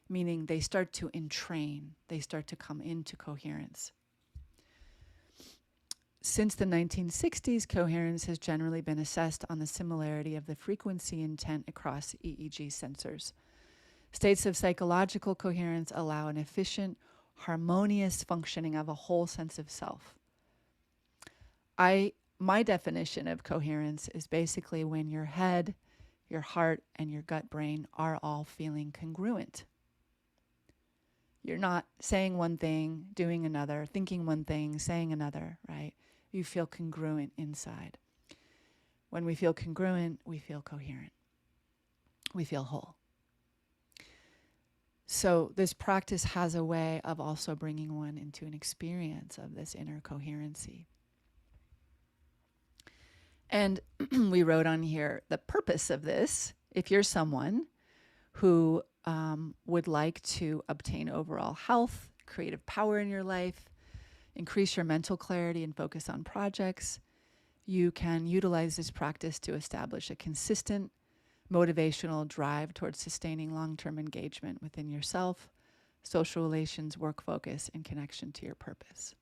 meaning they start to entrain, they start to come into coherence. Since the 1960s, coherence has generally been assessed on the similarity of the frequency intent across EEG sensors. States of psychological coherence allow an efficient, harmonious functioning of a whole sense of self. My definition of coherence is basically when your head, your heart, and your gut brain are all feeling congruent. You're not saying one thing, doing another, thinking one thing, saying another, right? You feel congruent inside. When we feel congruent, we feel coherent. We feel whole. So this practice has a way of also bringing one into an experience of this inner coherency. And we wrote on here the purpose of this. If you're someone who would like to obtain overall health, creative power in your life, increase your mental clarity and focus on projects, you can utilize this practice to establish a consistent motivational drive towards sustaining long-term engagement within yourself, social relations, work focus, and connection to your purpose.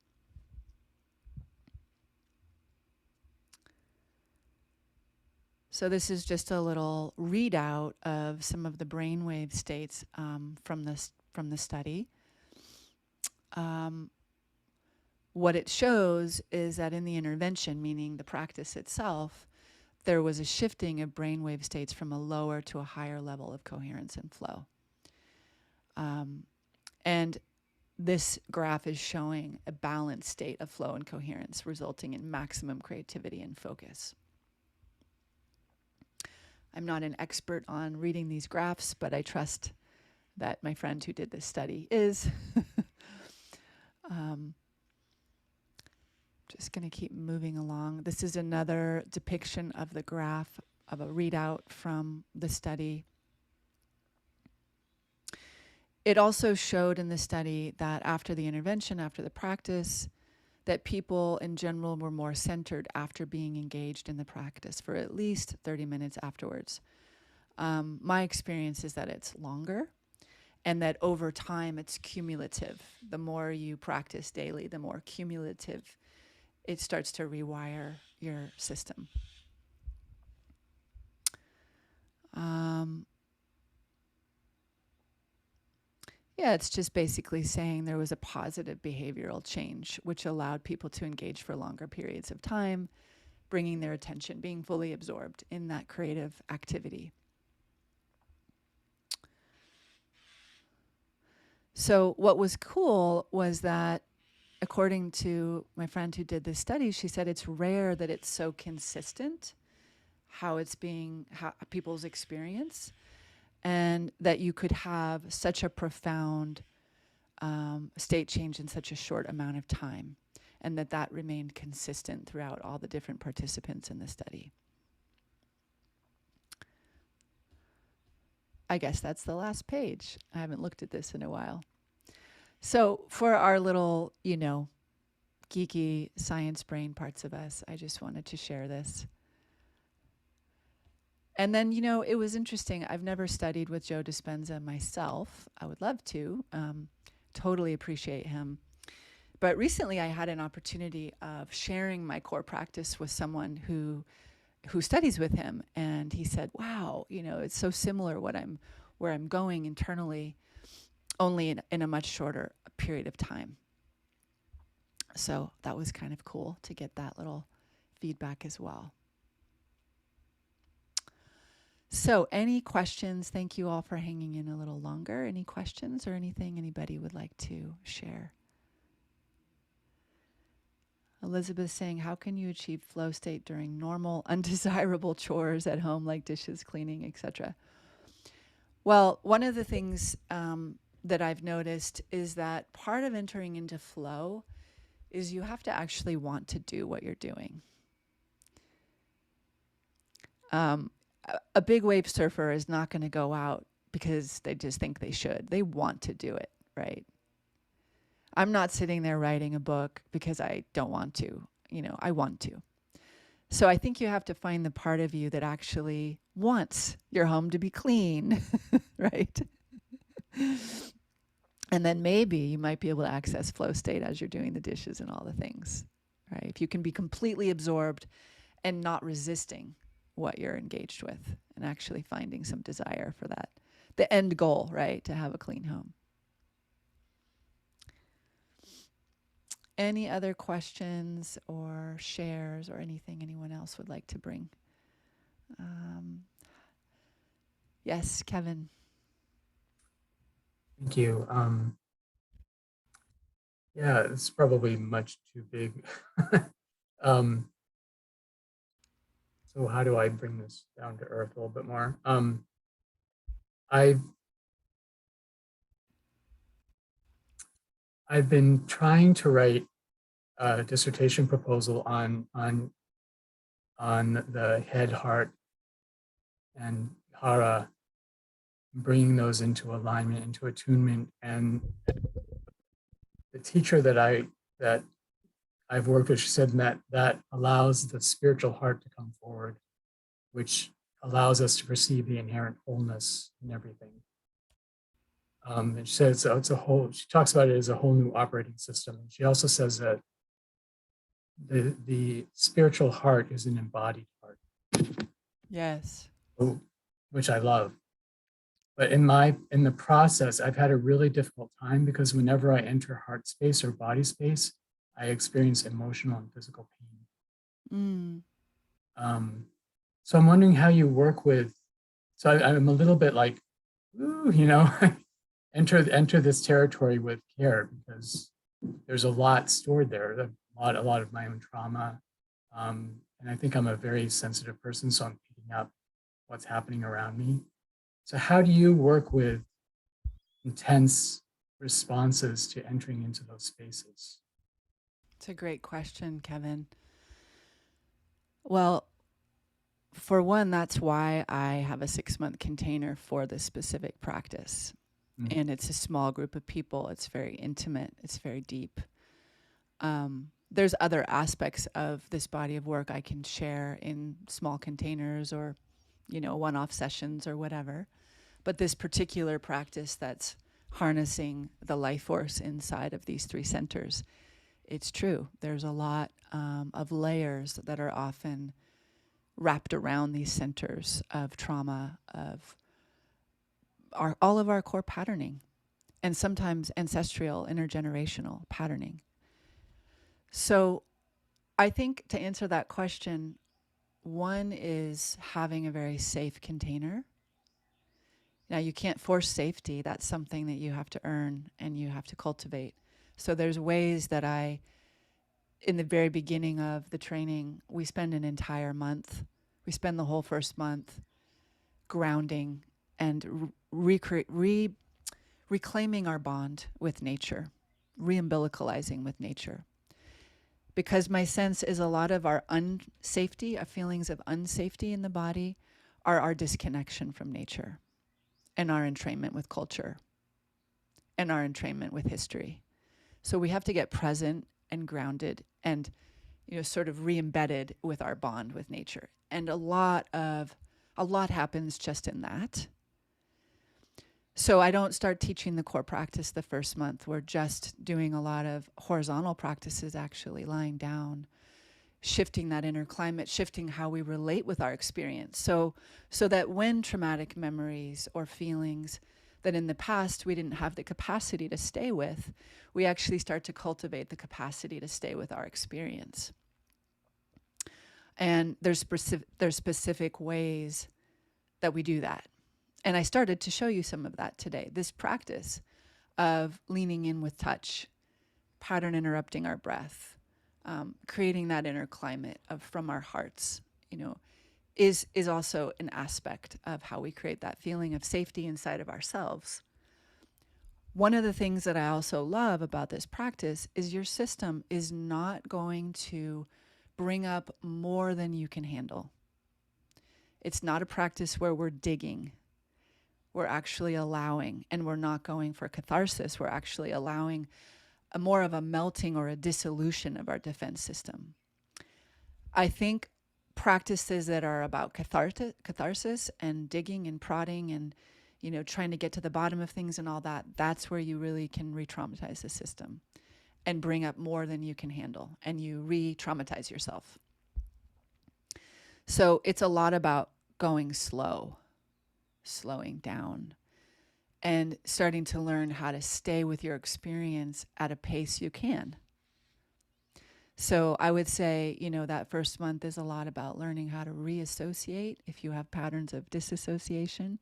So this is just a little readout of some of the brainwave states from the study. What it shows is that in the intervention, meaning the practice itself, there was a shifting of brainwave states from a lower to a higher level of coherence and flow. And this graph is showing a balanced state of flow and coherence, resulting in maximum creativity and focus. I'm not an expert on reading these graphs, but I trust that my friend who did this study is. Just going to keep moving along. This is another depiction of the graph of a readout from the study. It also showed in the study that after the intervention, after the practice, that people in general were more centered after being engaged in the practice for at least 30 minutes afterwards. My experience is that it's longer and that over time it's cumulative. The more you practice daily, the more cumulative it starts to rewire your system. Yeah, it's just basically saying there was a positive behavioral change, which allowed people to engage for longer periods of time, bringing their attention, being fully absorbed in that creative activity. So what was cool was that, according to my friend who did this study, she said it's rare that it's so consistent, how people's experience, and that you could have such a profound state change in such a short amount of time, and that remained consistent throughout all the different participants in the study. I guess that's the last page. I haven't looked at this in a while. So for our little, geeky science brain parts of us, I just wanted to share this. And then, it was interesting. I've never studied with Joe Dispenza myself. I would love to. Totally appreciate him. But recently I had an opportunity of sharing my core practice with someone who studies with him. And he said, wow, it's so similar where I'm going internally, only in a much shorter period of time. So that was kind of cool to get that little feedback as well. So any questions? Thank you all for hanging in a little longer. Any questions or anything anybody would like to share? Elizabeth saying, how can you achieve flow state during normal, undesirable chores at home like dishes, cleaning, etc.? Well, one of the things that I've noticed is that part of entering into flow is you have to actually want to do what you're doing. A big wave surfer is not going to go out because they just think they should. They want to do it, right? I'm not sitting there writing a book because I don't want to. I want to. So I think you have to find the part of you that actually wants your home to be clean, right? And then maybe you might be able to access flow state as you're doing the dishes and all the things, right? If you can be completely absorbed and not resisting what you're engaged with and actually finding some desire for that. The end goal, right? To have a clean home. Any other questions or shares or anything anyone else would like to bring? Yes, Kevin. Thank you. Yeah, it's probably much too big. um, so how do I bring this down to earth a little bit more? I've I've been trying to write a dissertation proposal on the head, heart, and hara, bringing those into alignment, into attunement. And the teacher that I've worked with, she said that allows the spiritual heart to come forward, which allows us to perceive the inherent wholeness in everything. And she says it's a whole. She talks about it as a whole new operating system. And she also says that the spiritual heart is an embodied heart, Yes. which I love. But in the process, I've had a really difficult time because whenever I enter heart space or body space, I experience emotional and physical pain. Mm. So I'm wondering how you work with. So I'm a little bit like, ooh, enter this territory with care because there's a lot stored there. A lot of my own trauma, and I think I'm a very sensitive person, so I'm picking up what's happening around me. So how do you work with intense responses to entering into those spaces? It's a great question, Kevin. Well, for one, that's why I have a 6-month container for this specific practice. Mm. And it's a small group of people. It's very intimate. It's very deep. There's other aspects of this body of work I can share in small containers or, one-off sessions or whatever. But this particular practice that's harnessing the life force inside of these 3 centers, it's true. There's a lot of layers that are often wrapped around these centers of trauma, of all of our core patterning, and sometimes ancestral, intergenerational patterning. So I think to answer that question, one is having a very safe container. Now, you can't force safety. That's something that you have to earn and you have to cultivate. So there's ways that in the very beginning of the training, we spend an entire month. We spend the whole first month grounding and reclaiming our bond with nature, re-umbilicalizing with nature. Because my sense is a lot of our unsafety, our feelings of unsafety in the body, are our disconnection from nature and our entrainment with culture and our entrainment with history. So we have to get present and grounded and sort of re-embedded with our bond with nature. And a lot happens just in that. So I don't start teaching the core practice the first month. We're just doing a lot of horizontal practices, actually lying down, shifting that inner climate, shifting how we relate with our experience. So that when traumatic memories or feelings that in the past we didn't have the capacity to stay with, we actually start to cultivate the capacity to stay with our experience. And there's specific ways that we do that. And I started to show you some of that today. This practice of leaning in with touch, pattern interrupting our breath, creating that inner climate from our hearts, is also an aspect of how we create that feeling of safety inside of ourselves. One of the things that I also love about this practice is your system is not going to bring up more than you can handle. It's not a practice where we're digging. We're actually allowing, and we're not going for catharsis. We're actually allowing a more of a melting or a dissolution of our defense system. I think practices that are about catharsis and digging and prodding and, trying to get to the bottom of things and all that, that's where you really can re-traumatize the system and bring up more than you can handle, and you re-traumatize yourself. So it's a lot about going slow, slowing down, and starting to learn how to stay with your experience at a pace you can. So I would say, that first month is a lot about learning how to reassociate if you have patterns of disassociation,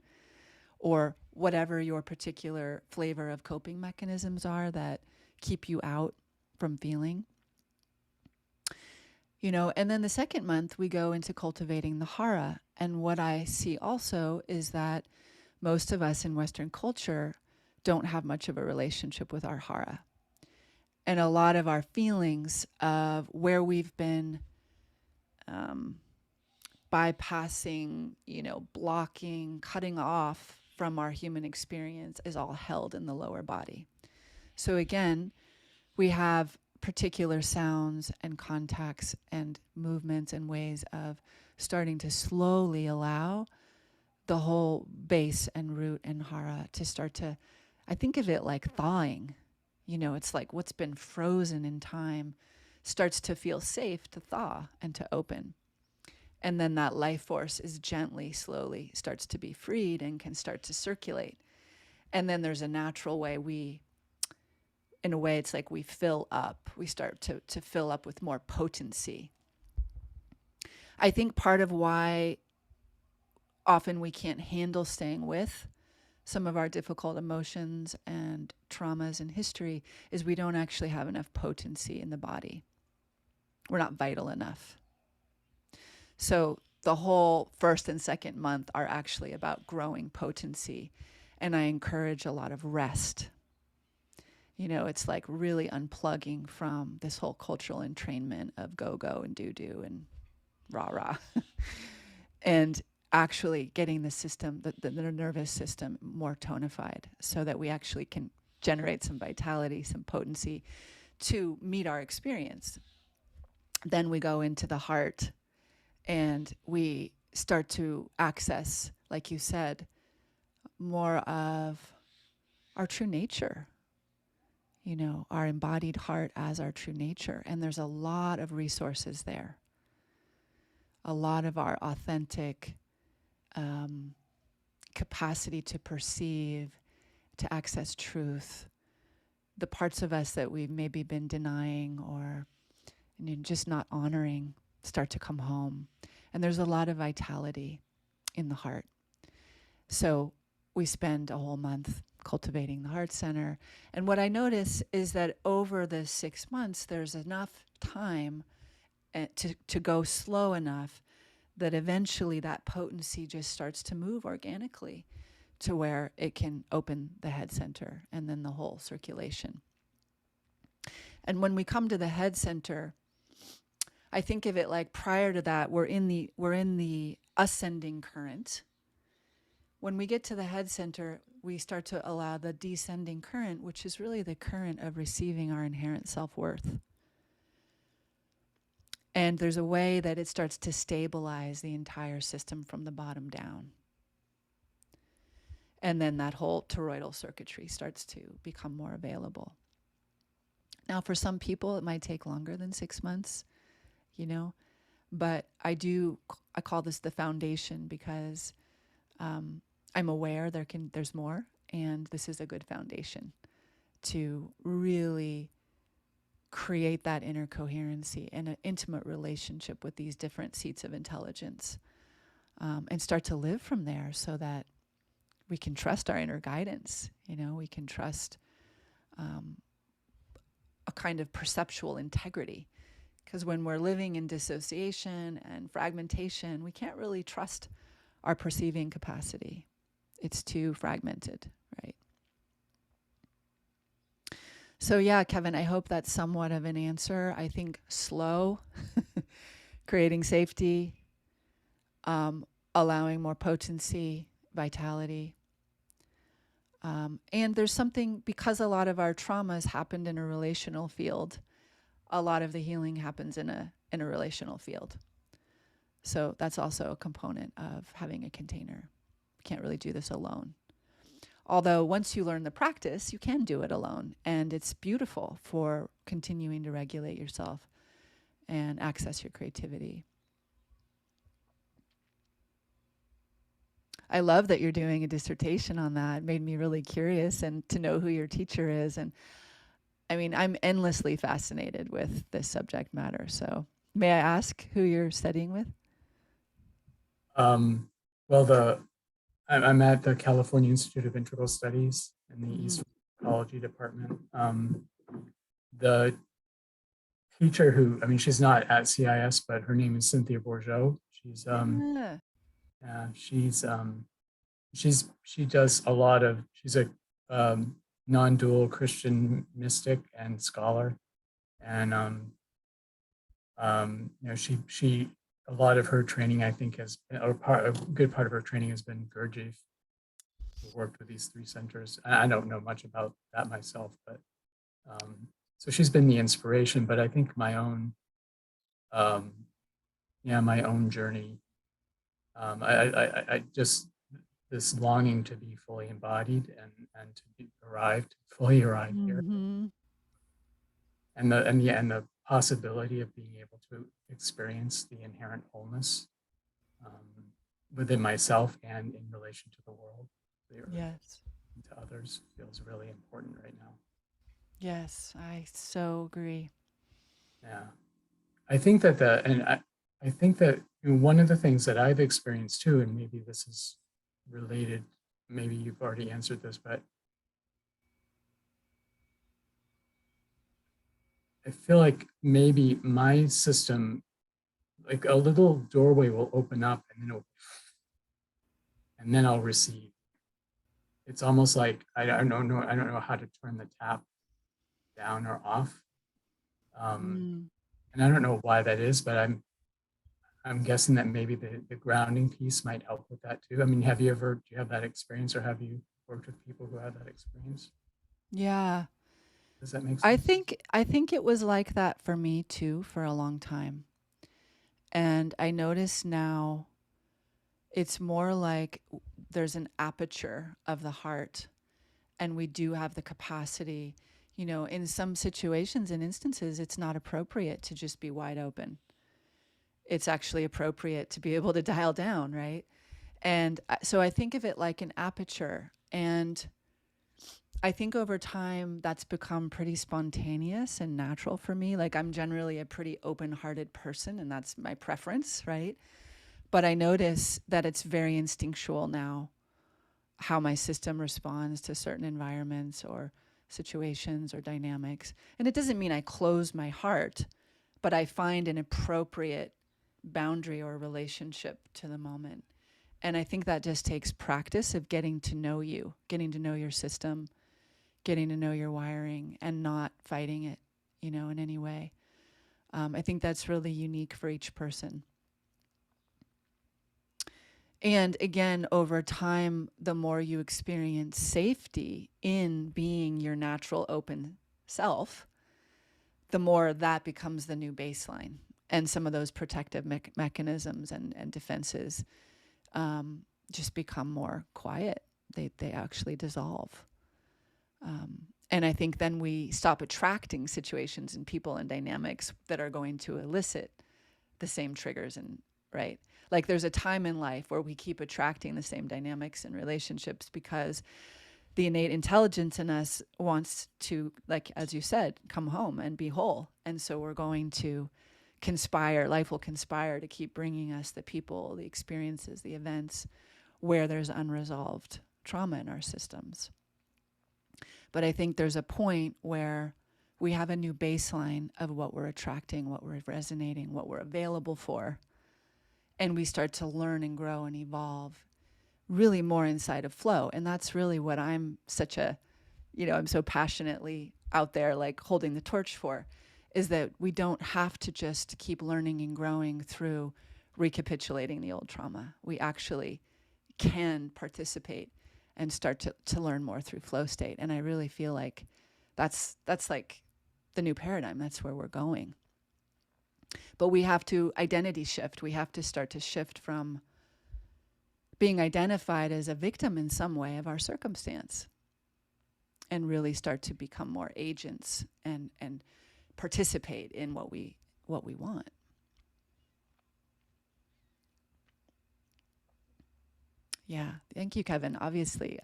or whatever your particular flavor of coping mechanisms are that keep you out from feeling. And then the second month we go into cultivating the hara. And what I see also is that most of us in Western culture don't have much of a relationship with our hara. And a lot of our feelings of where we've been bypassing, blocking, cutting off from our human experience is all held in the lower body. So again, we have particular sounds and contacts and movements and ways of starting to slowly allow the whole base and root and hara to start to, I think of it like thawing. It's like what's been frozen in time starts to feel safe to thaw and to open. And then that life force is gently, slowly starts to be freed and can start to circulate. And then there's a natural way in a way, it's like we fill up. We start to fill up with more potency. I think part of why often we can't handle staying with some of our difficult emotions and traumas and history is we don't actually have enough potency in the body. We're not vital enough. So the whole first and second month are actually about growing potency. And I encourage a lot of rest. It's like really unplugging from this whole cultural entrainment of go and do and rah and actually getting the system, the nervous system, more tonified so that we actually can generate some vitality, some potency to meet our experience. Then we go into the heart and we start to access, like you said, more of our true nature, our embodied heart as our true nature. And there's a lot of resources there. A lot of our authentic capacity to perceive, to access truth, the parts of us that we've maybe been denying or just not honoring start to come home. And there's a lot of vitality in the heart. So we spend a whole month cultivating the heart center. And what I notice is that over the 6 months, there's enough time to go slow enough that eventually that potency just starts to move organically to where it can open the head center and then the whole circulation. And when we come to the head center, I think of it like prior to that, we're in the ascending current. When we get to the head center, we start to allow the descending current, which is really the current of receiving our inherent self-worth. And there's a way that it starts to stabilize the entire system from the bottom down. And then that whole toroidal circuitry starts to become more available. Now, for some people, it might take longer than 6 months, but I call this the foundation because I'm aware there's more, and this is a good foundation to really create that inner coherency and an intimate relationship with these different seats of intelligence, and start to live from there so that we can trust our inner guidance. We can trust a kind of perceptual integrity. Because when we're living in dissociation and fragmentation, we can't really trust our perceiving capacity. It's too fragmented, right? So yeah, Kevin, I hope that's somewhat of an answer. I think slow, creating safety, allowing more potency, vitality, And there's something, because a lot of our traumas happened in a relational field, a lot of the healing happens in a relational field. So that's also a component of having a container. You can't really do this alone. Although once you learn the practice, you can do it alone. And it's beautiful for continuing to regulate yourself and access your creativity. I love that you're doing a dissertation on that. It made me really curious and to know who your teacher is. And I mean, I'm endlessly fascinated with this subject matter. So may I ask who you're studying with? Um, well, I'm at the California Institute of Integral Studies in the Mm-hmm. East Ecology Department. The teacher who, I mean, she's not at CIS, but her name is Cynthia Bourgeot. Yeah. Yeah, she does a lot of, she's a non-dual Christian mystic and scholar. And, she, a lot of her training, I think, a good part of her training has been Gurdjieff, who worked with these three centers. I don't know much about that myself, but so she's been the inspiration. But I think um, my own journey. I just this longing to be fully embodied and to be fully arrived here, Mm-hmm. and the possibility of being able to experience the inherent wholeness um, within myself and in relation to the world, the earth, Yes. and to others feels really important right now. Yes. I so agree. Yeah, I think that I think that one of the things that I've experienced too, and maybe this is related, maybe you've already answered this, but I feel like maybe my system, like a little doorway will open up and then I'll receive. It's almost like I don't know how to turn the tap down or off. Um, Mm. and I don't know why that is, but I'm guessing that maybe the grounding piece might help with that too. I mean, do you have that experience, or have you worked with people who have that experience? Yeah. Does that make I sense? think I think it was like that for me too for a long time. And I notice now it's more like there's an aperture of the heart, and we do have the capacity. In some situations and instances, it's not appropriate to just be wide open. It's actually appropriate to be able to dial down, right? And so I think of it like an aperture. And I think over time that's become pretty spontaneous and natural for me. Like, I'm generally a pretty open hearted person, and that's my preference, right? But I notice that it's very instinctual now how my system responds to certain environments or situations or dynamics. And it doesn't mean I close my heart, but I find an appropriate boundary or relationship to the moment. And I think that just takes practice of getting to know you, getting to know your system, getting to know your wiring, and not fighting it, in any way. I think that's really unique for each person. And again, over time, the more you experience safety in being your natural open self, the more that becomes the new baseline. And some of those protective mechanisms and defenses just become more quiet. They actually dissolve. And I think then we stop attracting situations and people and dynamics that are going to elicit the same triggers, and right, like there's a time in life where we keep attracting the same dynamics and relationships because the innate intelligence in us wants to, like as you said, come home and be whole. And so we're going to conspire, life will conspire to keep bringing us the people, the experiences, the events where there's unresolved trauma in our systems. But I think there's a point where we have a new baseline of what we're attracting, what we're resonating, what we're available for. And we start to learn and grow and evolve really more inside of flow. And that's really what I'm so passionately out there, like holding the torch for, is that we don't have to just keep learning and growing through recapitulating the old trauma. We actually can participate and start to learn more through flow state. And I really feel like that's like the new paradigm. That's where we're going. But we have to identity shift. We have to start to shift from being identified as a victim in some way of our circumstance and really start to become more agents and participate in what we want. Yeah, thank you, Kevin. Obviously,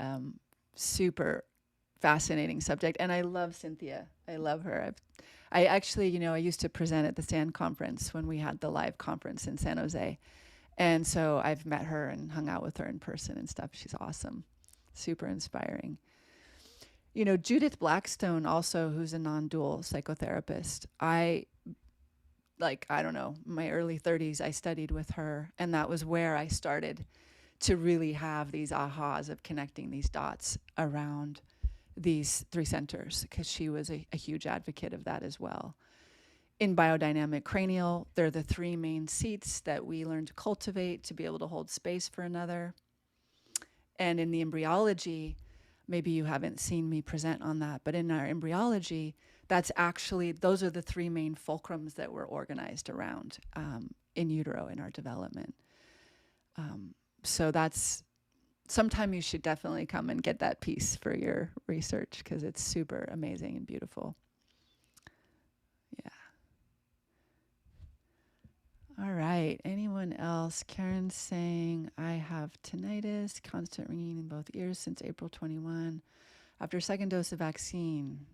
super fascinating subject, and I love Cynthia. I love her. I actually, I used to present at the SAN conference when we had the live conference in San Jose, and so I've met her and hung out with her in person and stuff. She's awesome, super inspiring. Judith Blackstone, also, who's a non-dual psychotherapist. I don't know, my early 30s, I studied with her, and that was where I started to really have these ahas of connecting these dots around these three centers, because she was a huge advocate of that as well. In biodynamic cranial, they're the three main seats that we learn to cultivate to be able to hold space for another. And in the embryology, maybe you haven't seen me present on that, but in our embryology, those are the three main fulcrums that we're organized around in utero in our development. So that's sometime you should definitely come and get that piece for your research, because it's super amazing and beautiful. Yeah. All right. Anyone else? Karen's saying, I have tinnitus, constant ringing in both ears since April 21. After second dose of vaccine,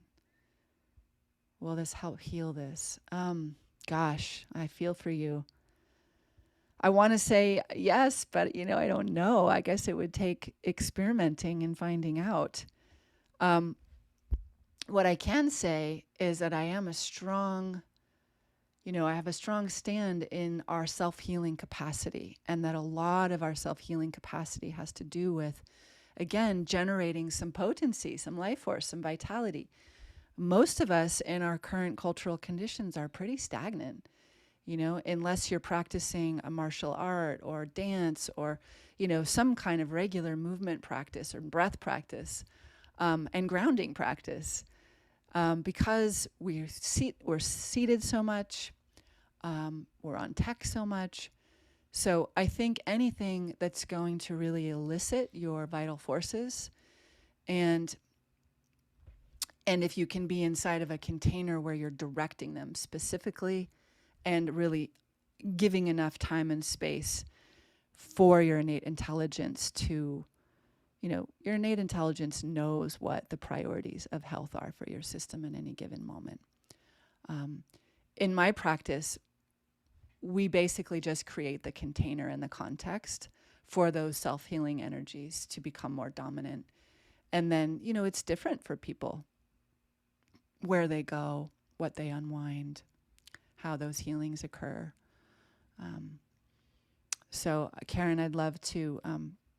will this help heal this? Gosh, I feel for you. I want to say yes, but I don't know. I guess it would take experimenting and finding out. Um, what I can say is that I have a strong stand in our self-healing capacity, and that a lot of our self-healing capacity has to do with, again, generating some potency, some life force, some vitality. Most of us in our current cultural conditions are pretty stagnant, unless you're practicing a martial art or dance or, some kind of regular movement practice or breath practice, and grounding practice. Because we're seated so much, we're on tech so much. So I think anything that's going to really elicit your vital forces, and if you can be inside of a container where you're directing them specifically and really giving enough time and space for your innate intelligence to, your innate intelligence knows what the priorities of health are for your system in any given moment. In my practice, we basically just create the container and the context for those self-healing energies to become more dominant. And then, it's different for people, where they go, what they unwind, how those healings occur. So, Karen, I'd love to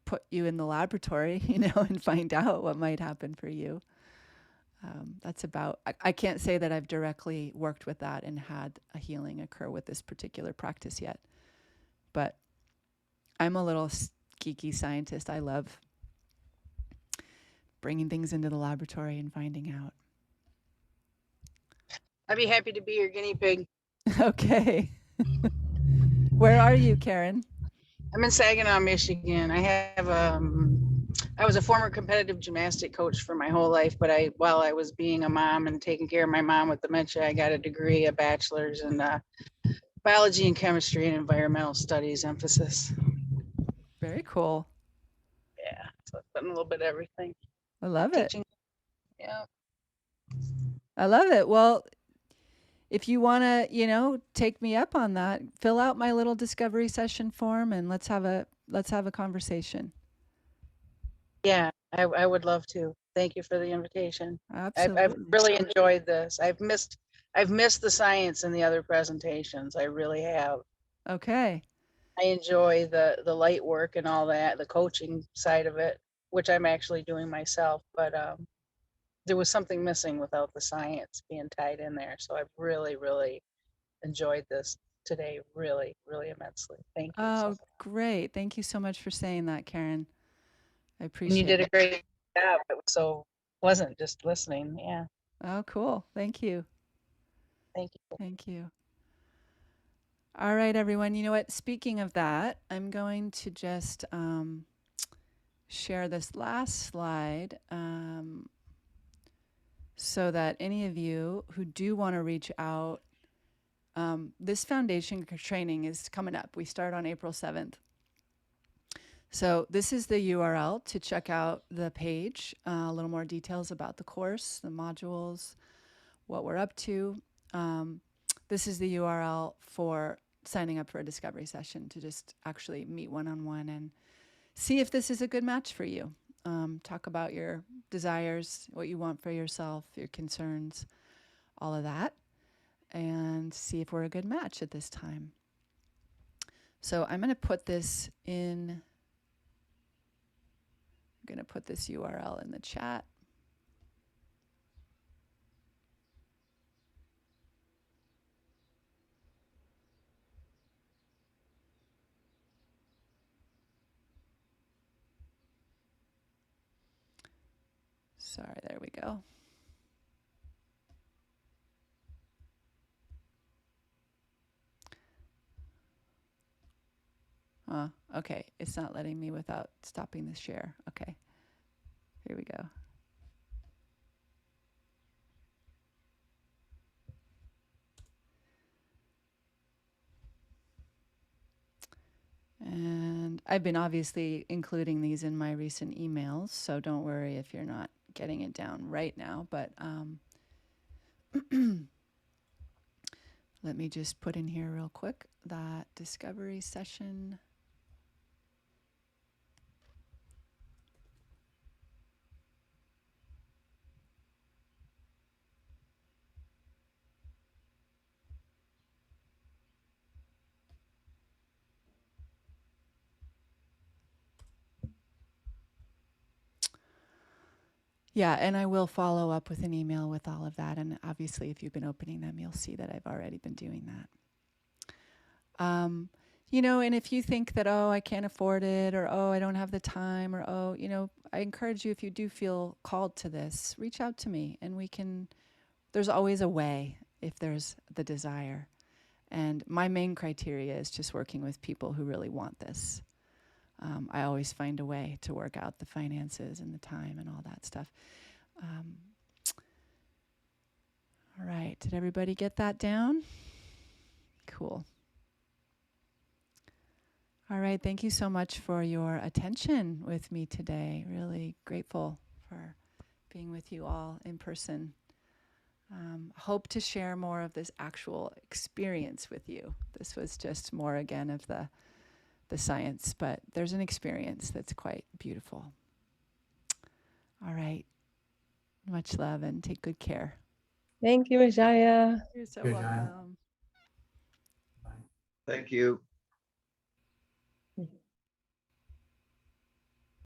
put you in the laboratory, and find out what might happen for you. That's about, I can't say that I've directly worked with that and had a healing occur with this particular practice yet, but I'm a little geeky scientist. I love bringing things into the laboratory and finding out. I'd be happy to be your guinea pig. Okay. Where are you, Karen? I'm in Saginaw, Michigan. I was a former competitive gymnastic coach for my whole life, but while I was being a mom and taking care of my mom with dementia, I got a degree, a bachelor's in biology and chemistry and environmental studies emphasis. Very cool. Yeah, so I've done a little bit of everything. I love it. Teaching. Yeah. I love it. Well, if you want to, take me up on that, fill out my little discovery session form and let's have a conversation. Yeah, I would love to. Thank you for the invitation. I've Absolutely. really enjoyed this. I've missed the science in the other presentations. I really have. Okay. I enjoy the light work and all that, the coaching side of it, which I'm actually doing myself. But there was something missing without the science being tied in there. So I've really, really enjoyed this today, really, really immensely. Thank you so Oh, much. great. Thank you so much for saying that, Karen. I And you appreciate did a it. great job. It was so pleasant just listening. Yeah. Oh, cool. Thank you. Thank you. Thank you. All right, everyone. You know what? Speaking of that, I'm going to just share this last slide so that any of you who do want to reach out, this foundation training is coming up. We start on April 7th. So this is the URL to check out the page, a little more details about the course, the modules, what we're up to. This is the URL for signing up for a discovery session to just actually meet one-on-one and see if this is a good match for you. Talk about your desires, what you want for yourself, your concerns, all of that, and see if we're a good match at this time. So I'm going to put this in. I'm going to put this URL in the chat. Sorry, there we go. Okay, it's not letting me without stopping the share. Okay, here we go. And I've been obviously including these in my recent emails, so don't worry if you're not getting it down right now, but let me just put in here real quick that discovery session. Yeah, and I will follow up with an email with all of that. And obviously, if you've been opening them, you'll see that I've already been doing that. You know, and if you think that, oh, I can't afford it, or oh, I don't have the time, or oh, you know, I encourage you, if you do feel called to this, reach out to me and we can, there's always a way if there's the desire. And my main criteria is just working with people who really want this. I always find a way to work out the finances and the time and all that stuff. All right, did everybody get that down? Cool. All right, thank you so much for your attention with me today. Really grateful for being with you all in person. Hope to share more of this actual experience with you. This was just more, again, of the science, but there's an experience that's quite beautiful. All right. Much love and take good care. Thank you, Ajaya. You're so Good, Jaya. welcome. Bye. Thank you.